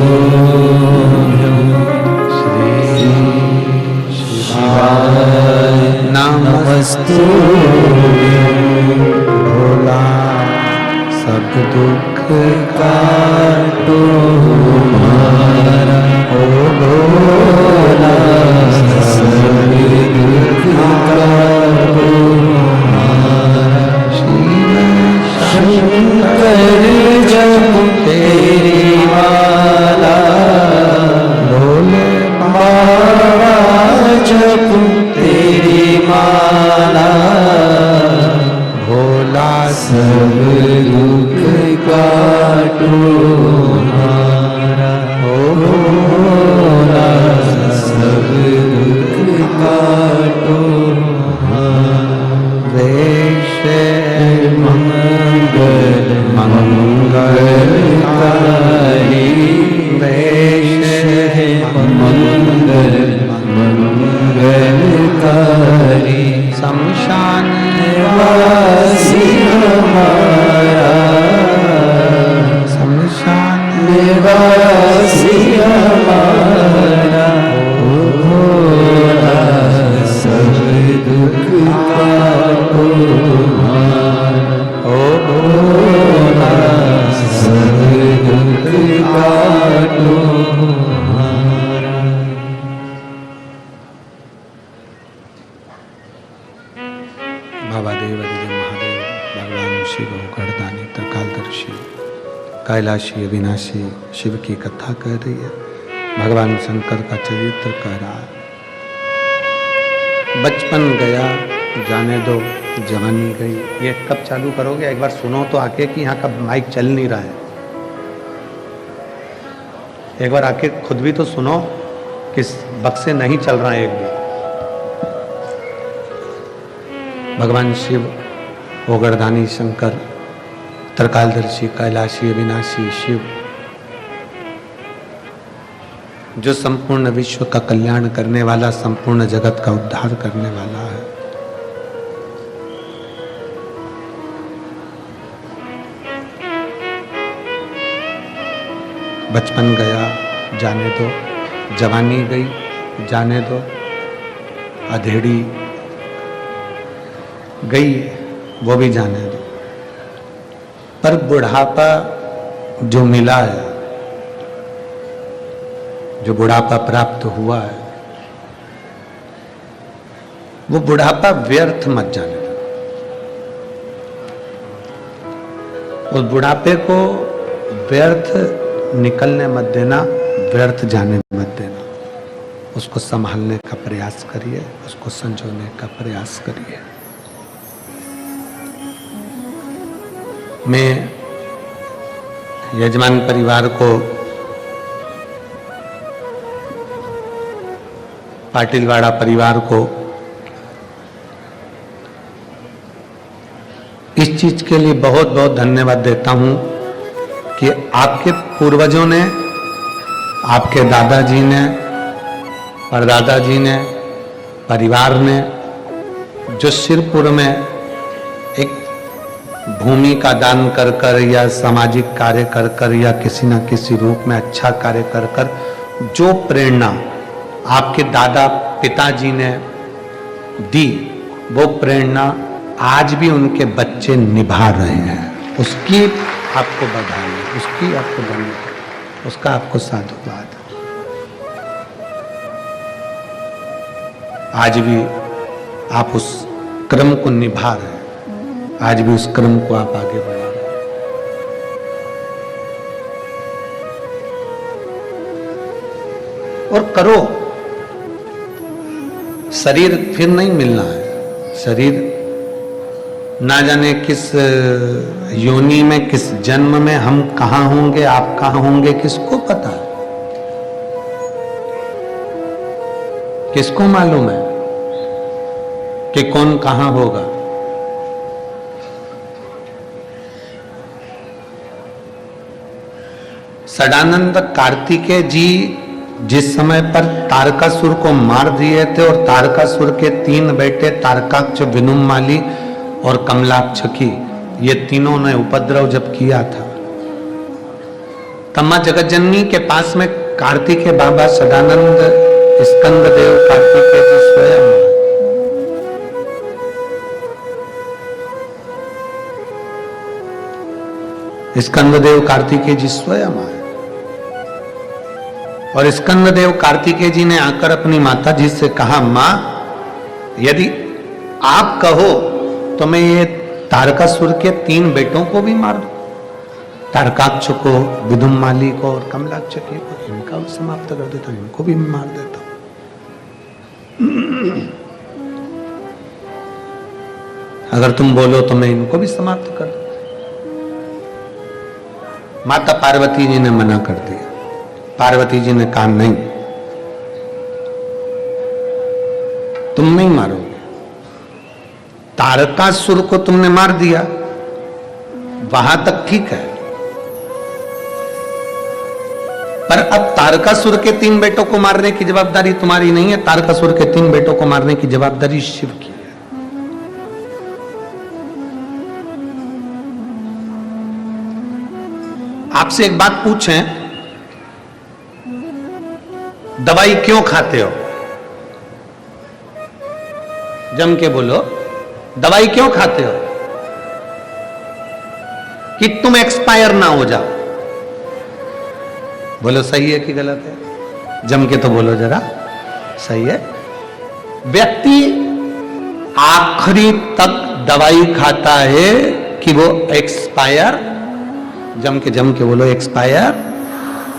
नमस्ते भोला सब दुख काटो हमारा, ओ भोला सब दुख काटो हमारा। शिव शंकर जप तेरी माला, भोले बाबा जप तेरी माला, भोला सब दुख काटो हमारा, ओ भोला सब दुख काटो हमारा। वेश मंगल मंगलकारी, वेश मंगल मंगलकारी, शमशान निवासी हमारा, शमशान निवासी हमारा, ओ भोला सब दुख काटो हमारा, ओ भोला सब दुख काटो हमारा। बाबा देव अधिदेव महादेव भगवान शिव गर्दानी त्रिकालदर्शी कैलाशी अविनाशी शिव की कथा कह रही है। भगवान शंकर का चरित्र कह रहा है। बचपन गया जाने दो, जवानी गई। ये कब चालू करोगे? एक बार सुनो तो आके कि यहाँ का माइक चल नहीं रहा है। एक बार आके खुद भी तो सुनो कि बक्से नहीं चल रहा है एक भी। भगवान शिव ओगरदानी शंकर त्रिकालदर्शी कैलाशी अविनाशी शिव जो संपूर्ण विश्व का कल्याण करने वाला, संपूर्ण जगत का उद्धार करने वाला है। बचपन गया जाने दो, जवानी गई जाने दो, अधेड़ी गई वो भी जाने दो, पर बुढ़ापा जो मिला है, जो बुढ़ापा प्राप्त हुआ है, वो बुढ़ापा व्यर्थ मत जाने दो। उस बुढ़ापे को व्यर्थ निकलने मत देना, व्यर्थ जाने मत देना। उसको संभालने का प्रयास करिए, उसको संजोने का प्रयास करिए। मैं यजमान परिवार को, पाटिलवाड़ा परिवार को इस चीज के लिए बहुत बहुत धन्यवाद देता हूं कि आपके पूर्वजों ने, आपके दादाजी ने, परदादाजी ने, परिवार ने जो सिरपुर में एक भूमि का दान कर कर या सामाजिक कार्य कर कर या किसी न किसी रूप में अच्छा कार्य कर कर जो प्रेरणा आपके दादा पिताजी ने दी, वो प्रेरणा आज भी उनके बच्चे निभा रहे हैं। उसकी आपको बधाई, उसकी आपको धन्यवाद, उसका आपको साधुवाद। आज भी आप उस क्रम को निभा रहे हैं, आज भी उस क्रम को आप आगे बढ़ा रहे हैं। और करो, शरीर फिर नहीं मिलना है। शरीर ना जाने किस योनि में, किस जन्म में हम कहां होंगे, आप कहां होंगे, किसको पता है, किसको मालूम है कि कौन कहां होगा। सदानंद कार्तिकेय जी जिस समय पर तारकासुर को मार दिए थे और तारकासुर के 3 बेटे तारकाक्ष, विनुमाली और कमलाक्षकी, ये तीनों ने उपद्रव जब किया था, तब मां जगतजननी के पास में कार्तिकेय बाबा सदानंद स्कंददेव कार्तिकेय जी स्वयं, स्कंददेव कार्तिकेय जी स्वयं आए और स्कंददेव कार्तिकेय जी ने आकर अपनी माता जी से कहा, मां यदि आप कहो तो मैं ये तारकासुर के 3 बेटों को भी मार दूं, तारकाक्ष को, विदुमाली को और कमलाक्षकी को, इनका समाप्त कर देता हूं, इनको भी मार देता हूं। अगर तुम बोलो तो मैं इनको भी समाप्त कर दूं। माता पार्वती जी ने मना कर दिया। पार्वती जी ने कहा, नहीं, तुम नहीं मारोगे। तारकासुर को तुमने मार दिया, वहां तक ठीक है, पर अब तारकासुर के 3 बेटों को मारने की जवाबदारी तुम्हारी नहीं है, तारकासुर के 3 बेटों को मारने की जवाबदारी शिव की है। आपसे एक बात पूछें, दवाई क्यों खाते हो? जम के बोलो, दवाई क्यों खाते हो? कि तुम एक्सपायर ना हो जाओ। बोलो सही है कि गलत है? जम के तो बोलो जरा, सही है। व्यक्ति आखिरी तक दवाई खाता है कि वो एक्सपायर, जम के बोलो, एक्सपायर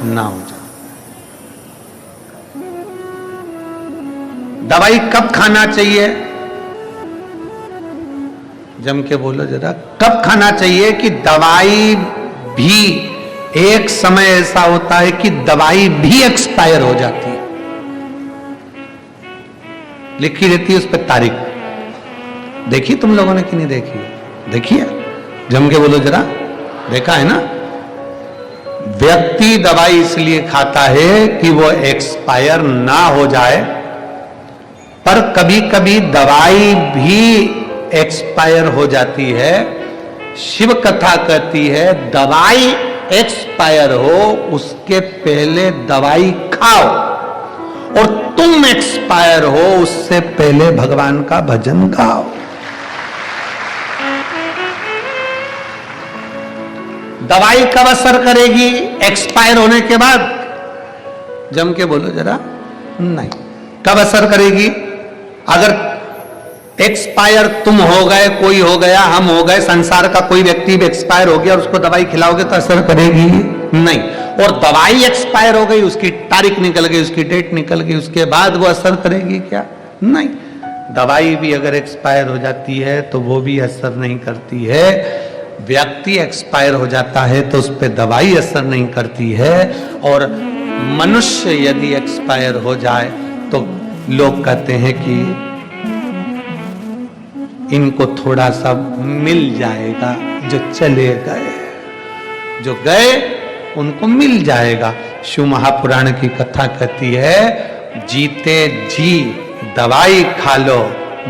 ना हो जाए। दवाई कब खाना चाहिए? जम के बोलो जरा, कब खाना चाहिए कि दवाई भी एक समय ऐसा होता है कि दवाई भी एक्सपायर हो जाती है, लिखी रहती है उस पर तारीख। देखी तुम लोगों ने कि नहीं देखी? देखी है? जम के बोलो जरा, देखा है ना? व्यक्ति दवाई इसलिए खाता है कि वो एक्सपायर ना हो जाए, पर कभी कभी दवाई भी एक्सपायर हो जाती है। शिव कथा कहती है दवाई एक्सपायर हो उसके पहले दवाई खाओ, और तुम एक्सपायर हो उससे पहले भगवान का भजन गाओ। दवाई कब असर करेगी? एक्सपायर होने के बाद। जम के बोलो जरा, नहीं। कब असर करेगी? अगर एक्सपायर तुम हो गए, कोई हो गया, हम हो गए, संसार का कोई व्यक्ति भी एक्सपायर हो गया और उसको दवाई खिलाओगे तो असर करेगी नहीं। और दवाई एक्सपायर हो गई, उसकी तारीख निकल गई, उसकी डेट निकल गई, उसके बाद वो असर करेगी क्या? नहीं। दवाई भी अगर एक्सपायर हो जाती है तो वो भी असर नहीं करती है। व्यक्ति एक्सपायर हो जाता है तो उस पर दवाई असर नहीं करती है। और मनुष्य यदि एक्सपायर हो जाए तो लोग कहते हैं कि इनको थोड़ा सा मिल जाएगा, जो चले गए, जो गए उनको मिल जाएगा। शिव महापुराण की कथा कहती है, जीते जी दवाई खा लो,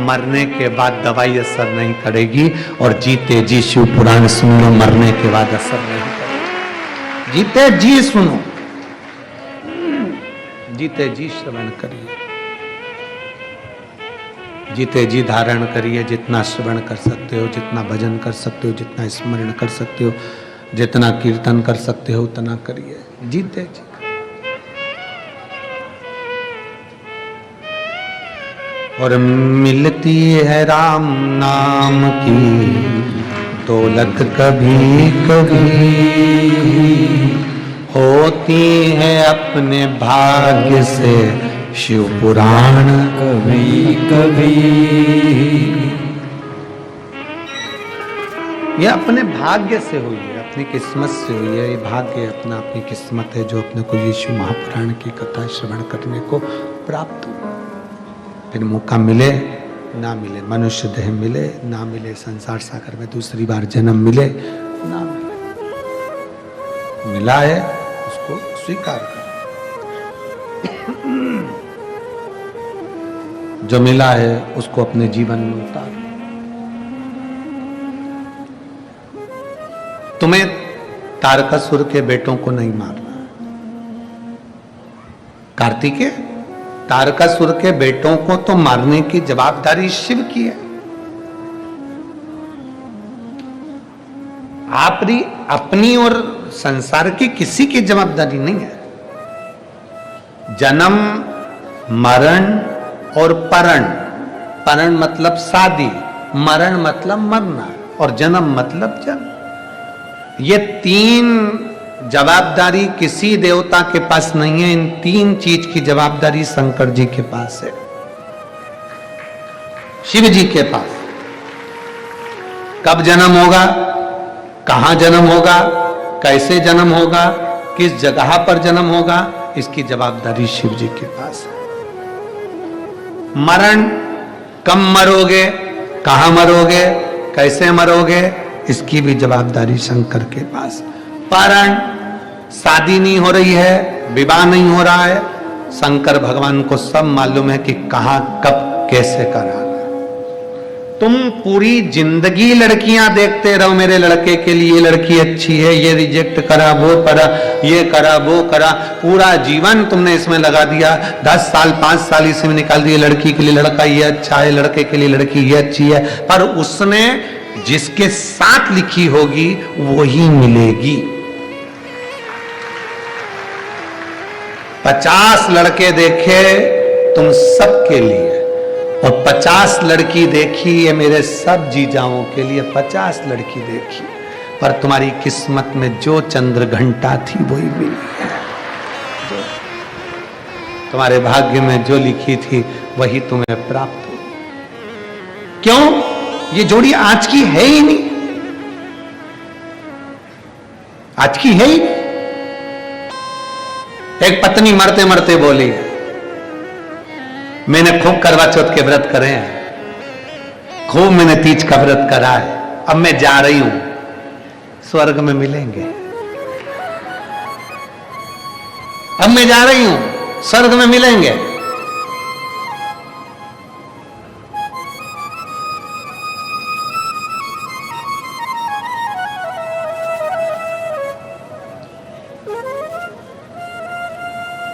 मरने के बाद दवाई असर नहीं करेगी। और जीते जी शिव पुराण सुन लो, मरने के बाद असर नहीं करेगी। जीते जी सुनो, जीते जी श्रवण करिए, जीते जी धारण करिए। जितना श्रवण कर सकते हो, जितना भजन कर सकते हो, जितना स्मरण कर सकते हो, जितना कीर्तन कर सकते हो उतना करिए, जीते जी। और मिलती है राम नाम की दौलत कभी कभी, होती है अपने भाग्य से शिव पुराण कभी कभी। ये अपने भाग्य से हुई है, अपनी किस्मत से हुई है। ये भाग्य अपना, अपनी किस्मत है जो अपने को यीशु महापुराण की कथा श्रवण करने को प्राप्त हुआ। फिर मौका मिले ना मिले, मनुष्य देह मिले ना मिले, संसार सागर में दूसरी बार जन्म मिले ना मिले, मिला है उसको स्वीकार कर। जो मिला है उसको अपने जीवन में उतार। तुम्हें तारकासुर के बेटों को नहीं मारना। कार्तिकेय, तारकासुर के बेटों को तो मारने की जवाबदारी शिव की है। आपकी अपनी और संसार की किसी की जवाबदारी नहीं है। जन्म, मरण और परण। परण मतलब शादी, मरण मतलब मरना, और जन्म मतलब जन्म। ये तीन जवाबदारी किसी देवता के पास नहीं है। इन तीन चीज की जवाबदारी शंकर जी के पास है, शिव जी के पास। कब जन्म होगा, कहां जन्म होगा, कैसे जन्म होगा, किस जगह पर जन्म होगा, इसकी जवाबदारी शिव जी के पास है। मरण, कब मरोगे, कहां मरोगे, कैसे मरोगे, इसकी भी जवाबदारी शंकर के पास। परण, शादी नहीं हो रही है, विवाह नहीं हो रहा है, शंकर भगवान को सब मालूम है कि कहां, कब, कैसे कराना। तुम पूरी जिंदगी लड़कियां देखते रहो, मेरे लड़के के लिए लड़की अच्छी है, ये रिजेक्ट करा, वो करा, ये करा, वो करा, पूरा जीवन तुमने इसमें लगा दिया। 10 साल 5 साल इसमें निकाल दिए, लड़की के लिए लड़का ये अच्छा है, लड़के के लिए लड़की ये अच्छी है, पर उसने जिसके साथ लिखी होगी वही मिलेगी। 50 लड़के देखे तुम सबके लिए, और 50 लड़की देखी ये मेरे सब जीजाओं के लिए 50 लड़की देखी, पर तुम्हारी किस्मत में जो चंद्र घंटा थी वही मिली है। तुम्हारे भाग्य में जो लिखी थी वही तुम्हें प्राप्त हुई। क्यों? ये जोड़ी आज की है ही नहीं, आज की है ही नहीं। एक पत्नी मरते मरते बोली, मैंने खूब करवा चौथ के व्रत करे हैं, खूब मैंने तीज का व्रत करा है, अब मैं जा रही हूं, स्वर्ग में मिलेंगे। अब मैं जा रही हूं, स्वर्ग में मिलेंगे।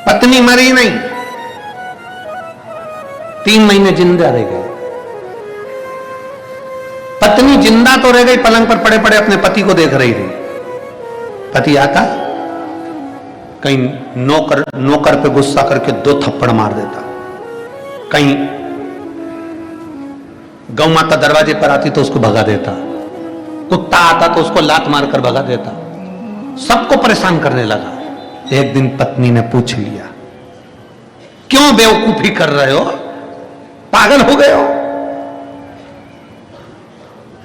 पत्नी मरी नहीं, 3 महीने जिंदा रह गई। पत्नी जिंदा तो रह गई, पलंग पर पड़े पड़े अपने पति को देख रही थी। पति आता, कहीं नौकर पे गुस्सा करके 2 थप्पड़ मार देता, कहीं गौ माता दरवाजे पर आती तो उसको भगा देता, कुत्ता आता तो उसको लात मारकर भगा देता, सबको परेशान करने लगा। एक दिन पत्नी ने पूछ लिया, क्यों बेवकूफी कर रहे हो, पागल हो गए हो?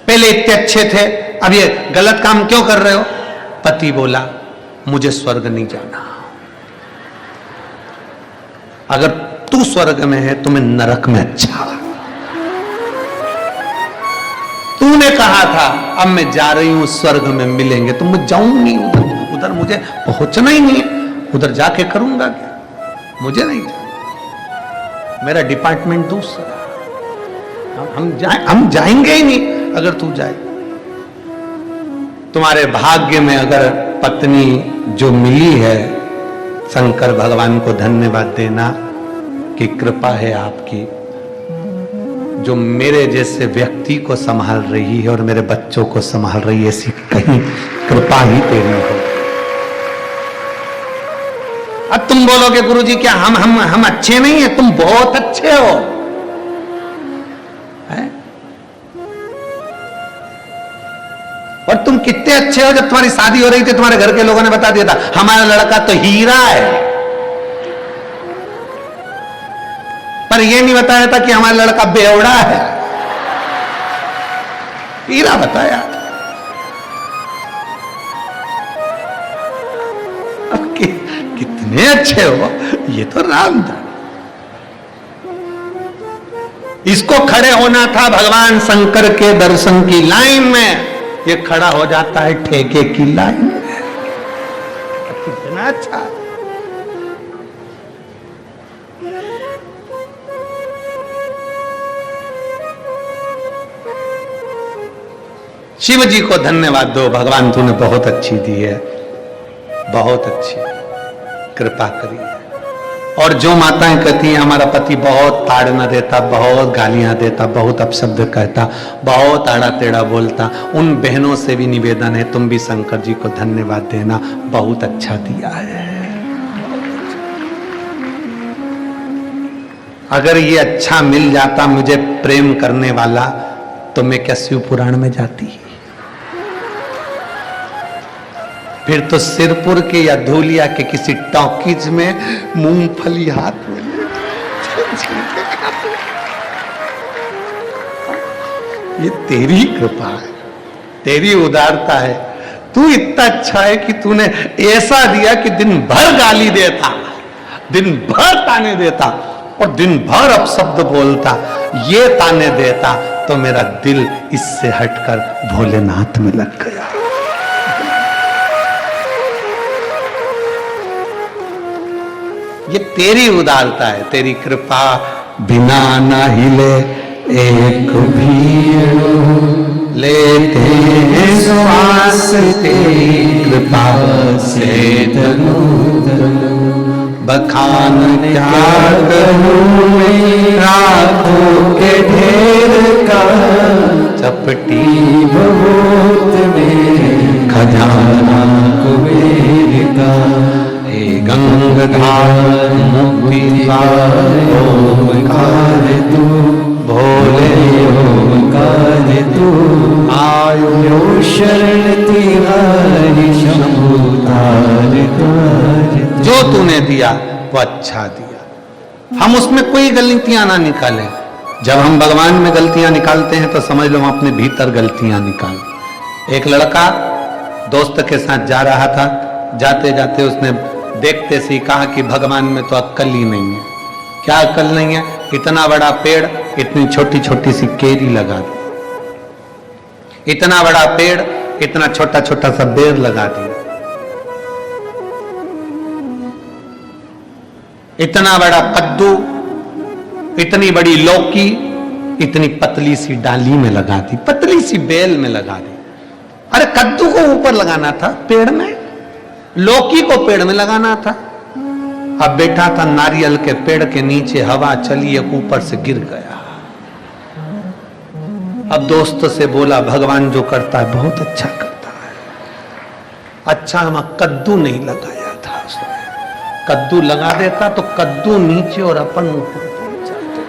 पहले इतने अच्छे थे, अब ये गलत काम क्यों कर रहे हो? पति बोला, मुझे स्वर्ग नहीं जाना। अगर तू स्वर्ग में है तो मैं नरक में अच्छा। तूने कहा था अब मैं जा रही हूं स्वर्ग में मिलेंगे, तो मैं जाऊंगी उधर, उधर मुझे पहुंचना ही नहीं है, उधर जाके करूंगा क्या? मुझे नहीं जाना, मेरा डिपार्टमेंट दूसरा। हम जाएंगे ही नहीं अगर तू जाए। तुम्हारे भाग्य में अगर पत्नी जो मिली है, शंकर भगवान को धन्यवाद देना कि कृपा है आपकी, जो मेरे जैसे व्यक्ति को संभाल रही है और मेरे बच्चों को संभाल रही है, ऐसी कहीं कृपा ही तेरी हो। अब तुम बोलोगे गुरुजी क्या हम अच्छे नहीं है? तुम बहुत अच्छे हो, है? और तुम कितने अच्छे हो, जब तुम्हारी शादी हो रही थी तुम्हारे घर के लोगों ने बता दिया था हमारा लड़का तो हीरा है, पर यह नहीं बताया था कि हमारा लड़का बेवड़ा है। हीरा बताया। अब कितने अच्छे हो, ये तो राम था। इसको खड़े होना था भगवान शंकर के दर्शन की लाइन में, ये खड़ा हो जाता है ठेके की लाइन में। कितना अच्छा। शिव जी को धन्यवाद दो, भगवान तूने बहुत अच्छी दी है, बहुत अच्छी कृपा करी है। और जो माताएं कहती हैं हमारा पति बहुत ताड़ना देता, बहुत गालियां देता, बहुत अपशब्द कहता, बहुत आड़ा टेढ़ा बोलता, उन बहनों से भी निवेदन है तुम भी शंकर जी को धन्यवाद देना, बहुत अच्छा दिया है। अगर ये अच्छा मिल जाता मुझे प्रेम करने वाला, तो मैं क्या शिव पुराण में जाती? फिर तो सिरपुर के या धूलिया के किसी टॉकीज में मूंगफली हाथ में ये तेरी कृपा है, तेरी उदारता है। तू इतना अच्छा है कि तूने ऐसा दिया कि दिन भर गाली देता, दिन भर ताने देता और दिन भर अपशब्द बोलता, ये ताने देता तो मेरा दिल इससे हटकर भोलेनाथ में लग गया। ये तेरी उदारता है, तेरी कृपा बिना न हिले एक भी लेते हैं श्वास, तेरी कृपा से तनु बखान क्या करूं मैं, राखों के ढेर का चपटी बहुत में खजाना कुबेर का। हे गंगाधार मुक्ति ओंकार तू, भोले ओंकार तू, आयो शरण तिहारी शंभु तार तार। जो तूने दिया वो अच्छा दिया, हम उसमें कोई गलतियां ना निकालें। जब हम भगवान में गलतियां निकालते हैं तो समझ लो हम अपने भीतर गलतियां निकाल। एक लड़का दोस्त के साथ जा रहा था, जाते जाते उसने देखते से कहा कि भगवान में तो अक्ल ही नहीं है। क्या अक्ल नहीं है? इतना बड़ा पेड़ इतनी छोटी छोटी सी केरी लगा दी, इतना बड़ा पेड़ इतना छोटा छोटा सा बेर लगा दिया, इतना बड़ा कद्दू, इतनी बड़ी लौकी इतनी पतली सी डाली में लगा दी, पतली सी बेल में लगा दी। अरे कद्दू को ऊपर लगाना था पेड़ में, लौकी को पेड़ में लगाना था। अब बैठा था नारियल के पेड़ के नीचे, हवा चली ऊपर से गिर गया। अब दोस्त से बोला भगवान जो करता है बहुत अच्छा करता है। अच्छा हम कद्दू नहीं लगाया था उसने, कद्दू लगा देता तो कद्दू नीचे और अपन ऊपर पहुंच जाते।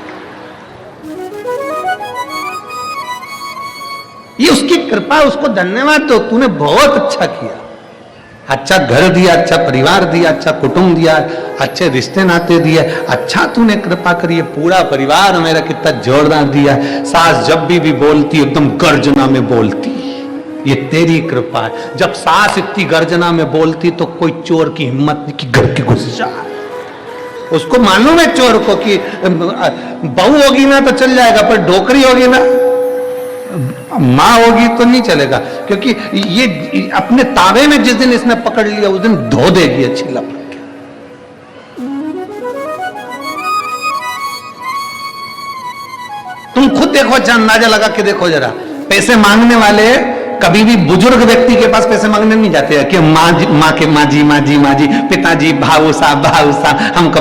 ये उसकी कृपा, उसको धन्यवाद दो, तूने बहुत अच्छा किया, अच्छा घर दिया, अच्छा परिवार दिया, अच्छा कुटुंब दिया, अच्छे रिश्ते नाते दिए, अच्छा तूने कृपा करी है, पूरा परिवार मेरा कितना जोरदार दिया। सास जब भी बोलती एकदम गर्जना में बोलती, ये तेरी कृपा है। जब सास इतनी गर्जना में बोलती तो कोई चोर की हिम्मत नहीं कि घर के घुस जाए। उसको मालूम है चोर को कि बहू होगी ना तो चल जाएगा, पर डोकरी होगी ना, मां होगी तो नहीं चलेगा, क्योंकि ये अपने तावे में जिस दिन इसने पकड़ लिया उस दिन धो देगी अच्छी लपट के। तुम खुद देखो, अच्छा अंदाजा लगा के देखो जरा, पैसे मांगने वाले कभी भी बुजुर्ग व्यक्ति के पास पैसे मांगने नहीं जाते हैं कि माँ जी पिताजी भाऊ साहब हमको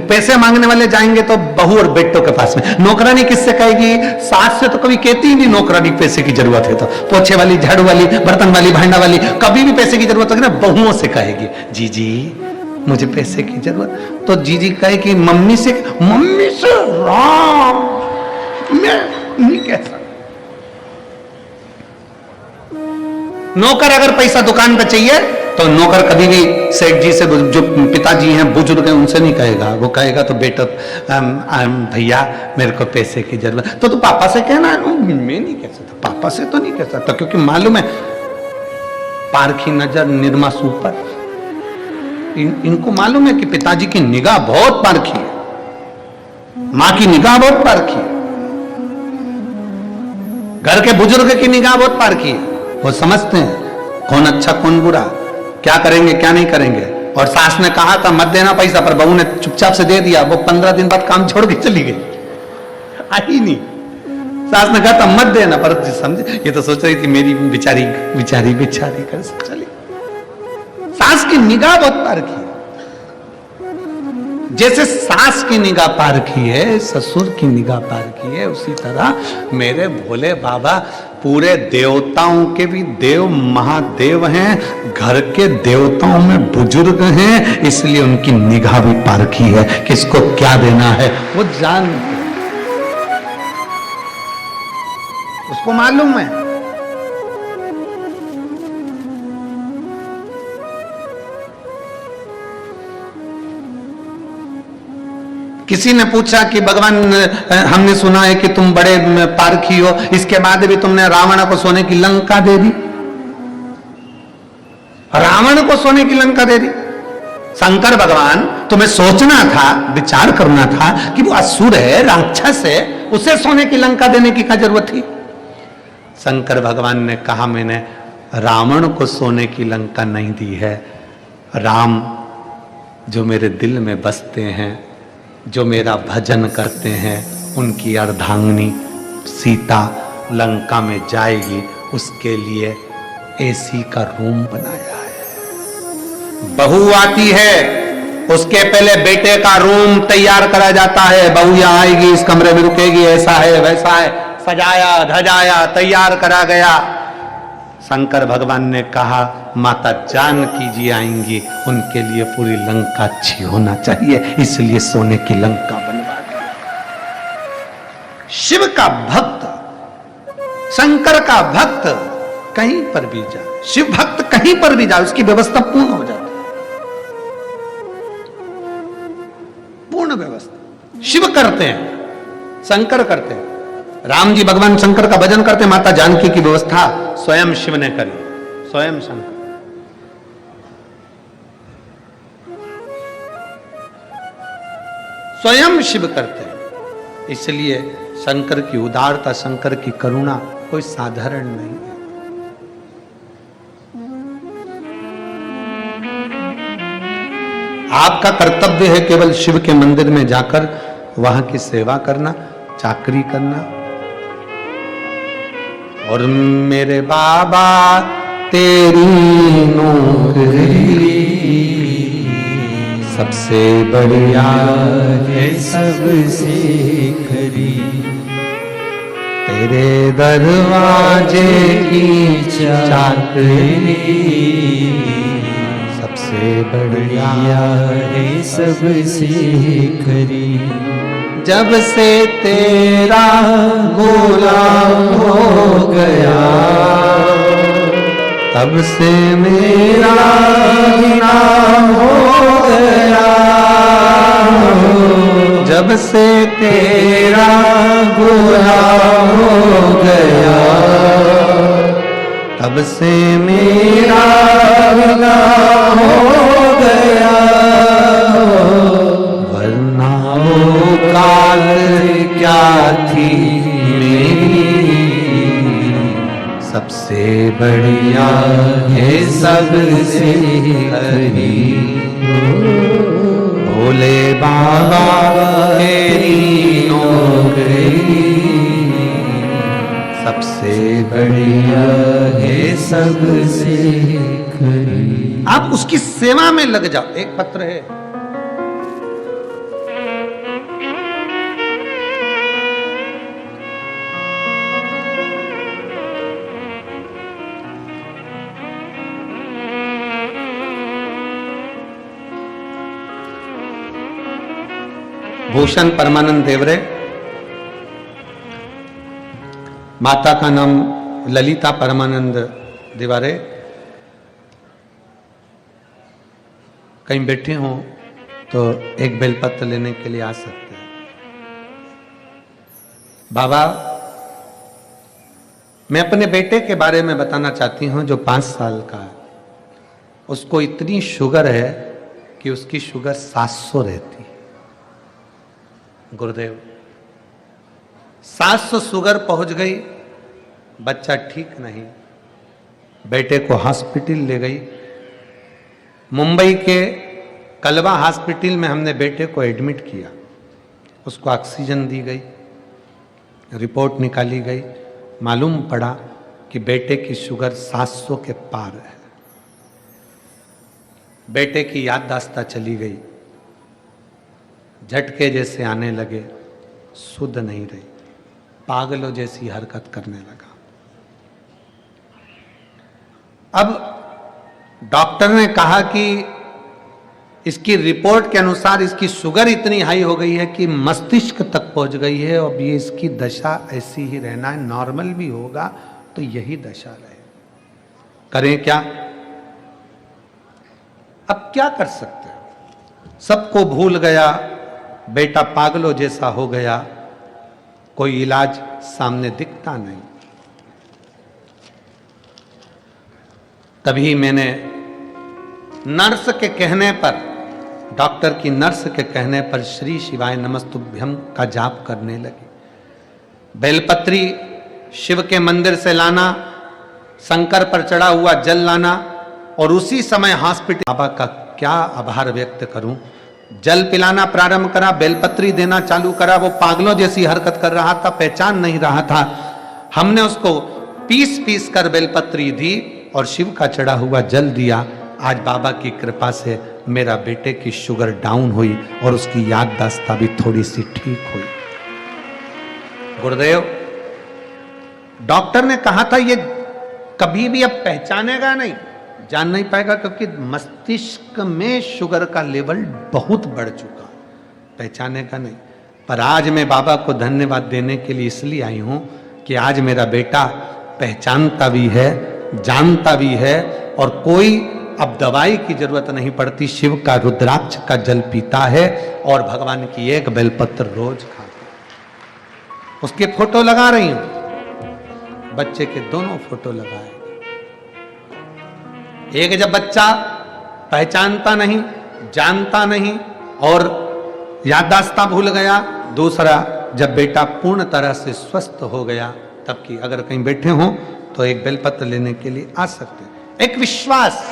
पैसे मांगने वाले जाएंगे तो बहू और बेटों के पास में। नौकरानी किससे कहेगी? सास से तो कभी कहती ही नहीं नौकरानी पैसे की जरूरत है, तो पोछे वाली, झाड़ू वाली, बर्तन वाली, भांडा वाली, कभी भी पैसे की जरूरत होगी ना बहुओं से कहेगी, जी मुझे पैसे की जरूरत। तो जी कहेगी मम्मी से राम मैं नहीं कह सकता। नौकर अगर पैसा दुकान पे चाहिए तो नौकर कभी भी सेठ जी से, जो पिताजी हैं बुजुर्ग हैं, उनसे नहीं कहेगा, वो कहेगा तो बेटा भैया मेरे को पैसे की जरूरत, तो तू पापा से कहना। मैं नहीं कह सकता, पापा से तो नहीं कह सकता, क्योंकि मालूम है पारखी नजर निरमा सुपर, इनको मालूम है कि पिताजी की निगाह बहुत पारखी है, मां की निगाह बहुत पारखी है, घर के बुजुर्ग की निगाह बहुत पारखी है। वो समझते हैं कौन अच्छा कौन बुरा, क्या करेंगे क्या नहीं करेंगे। और सास ने कहा था मत देना पैसा, पर बहू ने चुपचाप से दे दिया, वो 15 दिन बाद काम छोड़ के चली गई, आई नहीं। सास ने कहा था मत देना, पर समझे ये तो सोच रही थी मेरी बेचारी कर चली। सास की निगाह बहुत पारखी है, जैसे सास की निगाह पारखी है, ससुर की निगाह पारखी है, उसी तरह मेरे भोले बाबा पूरे देवताओं के भी देव महादेव हैं, घर के देवताओं में बुजुर्ग हैं, इसलिए उनकी निगाह भी पारखी है, किसको क्या देना है वो जानते, उसको मालूम है। किसी ने पूछा कि भगवान हमने सुना है कि तुम बड़े पारखी हो, इसके बाद भी तुमने रावण को सोने की लंका दे दी, रावण को सोने की लंका दे दी। शंकर भगवान तुम्हें सोचना था, विचार करना था कि वो असुर है, राक्षस है, उसे सोने की लंका देने की क्या जरूरत थी। शंकर भगवान ने कहा मैंने रावण को सोने की लंका नहीं दी है, राम जो मेरे दिल में बसते हैं, जो मेरा भजन करते हैं, उनकी अर्धांगिनी सीता लंका में जाएगी, उसके लिए एसी का रूम बनाया है। बहू आती है उसके पहले बेटे का रूम तैयार करा जाता है, बहू यहां आएगी इस कमरे में रुकेगी, ऐसा है वैसा है, सजाया धजाया तैयार करा गया। शंकर भगवान ने कहा माता जानकी जी आएंगी, उनके लिए पूरी लंका अच्छी होना चाहिए, इसलिए सोने की लंका बनवा दी। शिव का भक्त, शंकर का भक्त कहीं पर भी जाए, शिव भक्त कहीं पर भी जाए, उसकी व्यवस्था पूर्ण हो जाती है, पूर्ण व्यवस्था। शिव करते हैं, शंकर करते हैं, राम जी भगवान शंकर का भजन करते, माता जानकी की व्यवस्था स्वयं शिव ने करी, स्वयं शंकर। स्वयं शिव करते हैं, इसलिए शंकर की उदारता, शंकर की करुणा कोई साधारण नहीं है। आपका कर्तव्य है केवल शिव के मंदिर में जाकर वहां की सेवा करना, चाकरी करना। और मेरे बाबा तेरी नौकरी सबसे बढ़िया है सबसे खरी, तेरे दरवाजे की चाकरी सबसे बढ़िया है सबसे खरी। जब से तेरा गुलाम हो गया, तब से मेरा नाम हो गया। जब से तेरा गुलाम हो गया, तब से मेरा नाम हो गया। वरना वो काल क्या थी मेरी, सबसे बढ़िया है सबसे करीब। भोले बाबा तेरी नौकरी, सबसे बढ़िया है सबसे करीब। आप उसकी सेवा में लग जाओ। एक पत्र है, भूषण परमानंद देवरे, माता का नाम ललिता परमानंद देवरे। कहीं बैठे हो तो एक बेलपत्र लेने के लिए आ सकते हैं। बाबा, मैं अपने बेटे के बारे में बताना चाहती हूं जो 5 साल का है। उसको इतनी शुगर है कि उसकी शुगर 700 रहती है। गुरुदेव, 700 शुगर पहुंच गई, बच्चा ठीक नहीं। बेटे को हॉस्पिटल ले गई। मुंबई के कलवा हॉस्पिटल में हमने बेटे को एडमिट किया। उसको ऑक्सीजन दी गई, रिपोर्ट निकाली गई। मालूम पड़ा कि बेटे की शुगर 700 के पार है। बेटे की याददाश्त चली गई, झटके जैसे आने लगे, शुद्ध नहीं रही, पागलों जैसी हरकत करने लगा। अब डॉक्टर ने कहा कि इसकी रिपोर्ट के अनुसार इसकी शुगर इतनी हाई हो गई है कि मस्तिष्क तक पहुंच गई है। अब ये इसकी दशा ऐसी ही रहना है, नॉर्मल भी होगा तो यही दशा रहे। करें क्या? अब क्या कर सकते हैं? सबको भूल गया, बेटा पागलों जैसा हो गया, कोई इलाज सामने दिखता नहीं। तभी मैंने नर्स के कहने पर, डॉक्टर की नर्स के कहने पर श्री शिवाय नमस्तुभ्यम का जाप करने लगी। बेलपत्री शिव के मंदिर से लाना, शंकर पर चढ़ा हुआ जल लाना, और उसी समय हॉस्पिटल। बाबा का क्या आभार व्यक्त करूं। जल पिलाना प्रारंभ करा, बेलपत्री देना चालू करा। वो पागलों जैसी हरकत कर रहा था, पहचान नहीं रहा था। हमने उसको पीस पीस कर बेलपत्री दी और शिव का चढ़ा हुआ जल दिया। आज बाबा की कृपा से मेरा बेटे की शुगर डाउन हुई और उसकी याददाश्त भी थोड़ी सी ठीक हुई। गुरुदेव, डॉक्टर ने कहा था ये कभी भी अब पहचानेगा नहीं, जान नहीं पाएगा, क्योंकि मस्तिष्क में शुगर का लेवल बहुत बढ़ चुका, पहचानेगा नहीं। पर आज मैं बाबा को धन्यवाद देने के लिए इसलिए आई हूं कि आज मेरा बेटा पहचानता भी है, जानता भी है, और कोई अब दवाई की जरूरत नहीं पड़ती। शिव का रुद्राक्ष का जल पीता है और भगवान की एक बेलपत्र रोज खाता। उसके फोटो लगा रही हूं, बच्चे के दोनों फोटो लगाए। एक जब बच्चा पहचानता नहीं, जानता नहीं और याददाश्त भूल गया, दूसरा जब बेटा पूर्ण तरह से स्वस्थ हो गया तब की। अगर कहीं बैठे हो तो एक बेलपत्र लेने के लिए आ सकते हैं। एक विश्वास,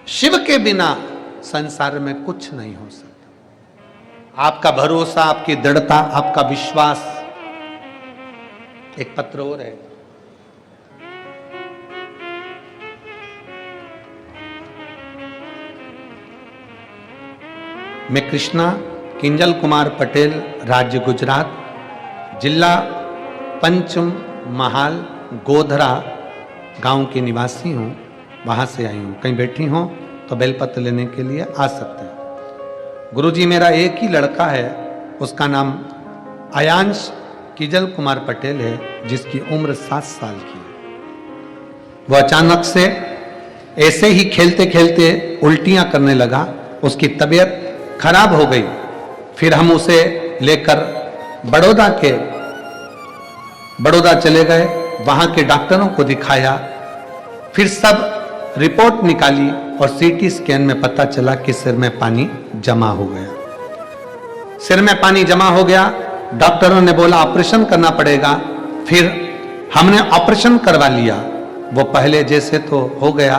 शिव के बिना संसार में कुछ नहीं हो सकता। आपका भरोसा, आपकी दृढ़ता, आपका विश्वास। एक पत्र और है, मैं कृष्णा किंजल कुमार पटेल, राज्य गुजरात, जिला पंचम महाल गोधरा गांव की निवासी हूँ, वहाँ से आई हूँ। कहीं बैठी हो तो बेलपत्र लेने के लिए आ सकते हैं। गुरुजी मेरा एक ही लड़का है, उसका नाम आयांश किजल कुमार पटेल है, जिसकी उम्र 7 साल की है। वह अचानक से ऐसे ही खेलते खेलते उल्टियां करने लगा, उसकी तबीयत खराब हो गई। फिर हम उसे लेकर बड़ौदा चले गए, वहां के डॉक्टरों को दिखाया। फिर सब रिपोर्ट निकाली और सीटी स्कैन में पता चला कि सिर में पानी जमा हो गया। सिर में पानी जमा हो गया, डॉक्टरों ने बोला ऑपरेशन करना पड़ेगा। फिर हमने ऑपरेशन करवा लिया। वो पहले जैसे तो हो गया,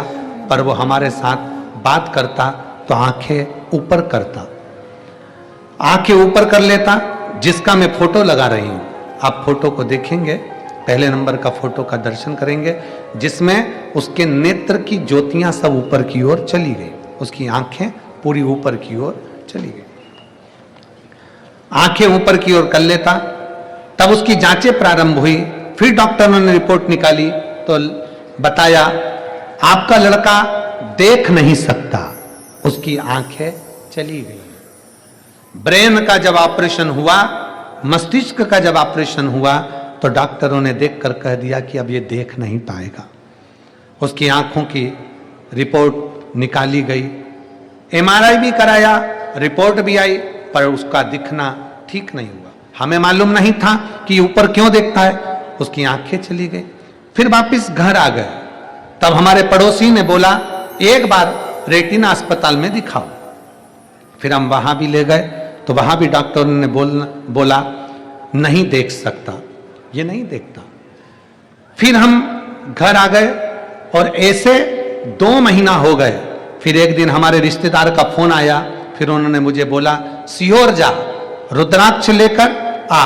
पर वो हमारे साथ बात करता तो आंखें ऊपर करता, आंखें ऊपर कर लेता, जिसका मैं फोटो लगा रही हूं। आप फोटो को देखेंगे, पहले नंबर का फोटो का दर्शन करेंगे, जिसमें उसके नेत्र की ज्योतियां सब ऊपर की ओर चली गई, उसकी आंखें पूरी ऊपर की ओर चली गई। आंखें ऊपर की ओर कर लेता, तब उसकी जांचें प्रारंभ हुई। फिर डॉक्टरों ने रिपोर्ट निकाली तो बताया आपका लड़का देख नहीं सकता, उसकी आंखें चली गई। ब्रेन का जब ऑपरेशन हुआ, मस्तिष्क का जब ऑपरेशन हुआ, तो डॉक्टरों ने देखकर कह दिया कि अब ये देख नहीं पाएगा। उसकी आंखों की रिपोर्ट निकाली गई, एमआरआई भी कराया, रिपोर्ट भी आई, पर उसका दिखना ठीक नहीं हुआ। हमें मालूम नहीं था कि ऊपर क्यों देखता है, उसकी आंखें चली गई। फिर वापस घर आ गए, तब हमारे पड़ोसी ने बोला एक बार रेटिना अस्पताल में दिखाओ। फिर हम वहां भी ले गए, तो वहां भी डॉक्टर ने बोला नहीं देख सकता, ये नहीं देखता। फिर हम घर आ गए और ऐसे 2 महीना हो गए। फिर एक दिन हमारे रिश्तेदार का फोन आया, फिर उन्होंने मुझे बोला सीहोर जा, रुद्राक्ष लेकर आ।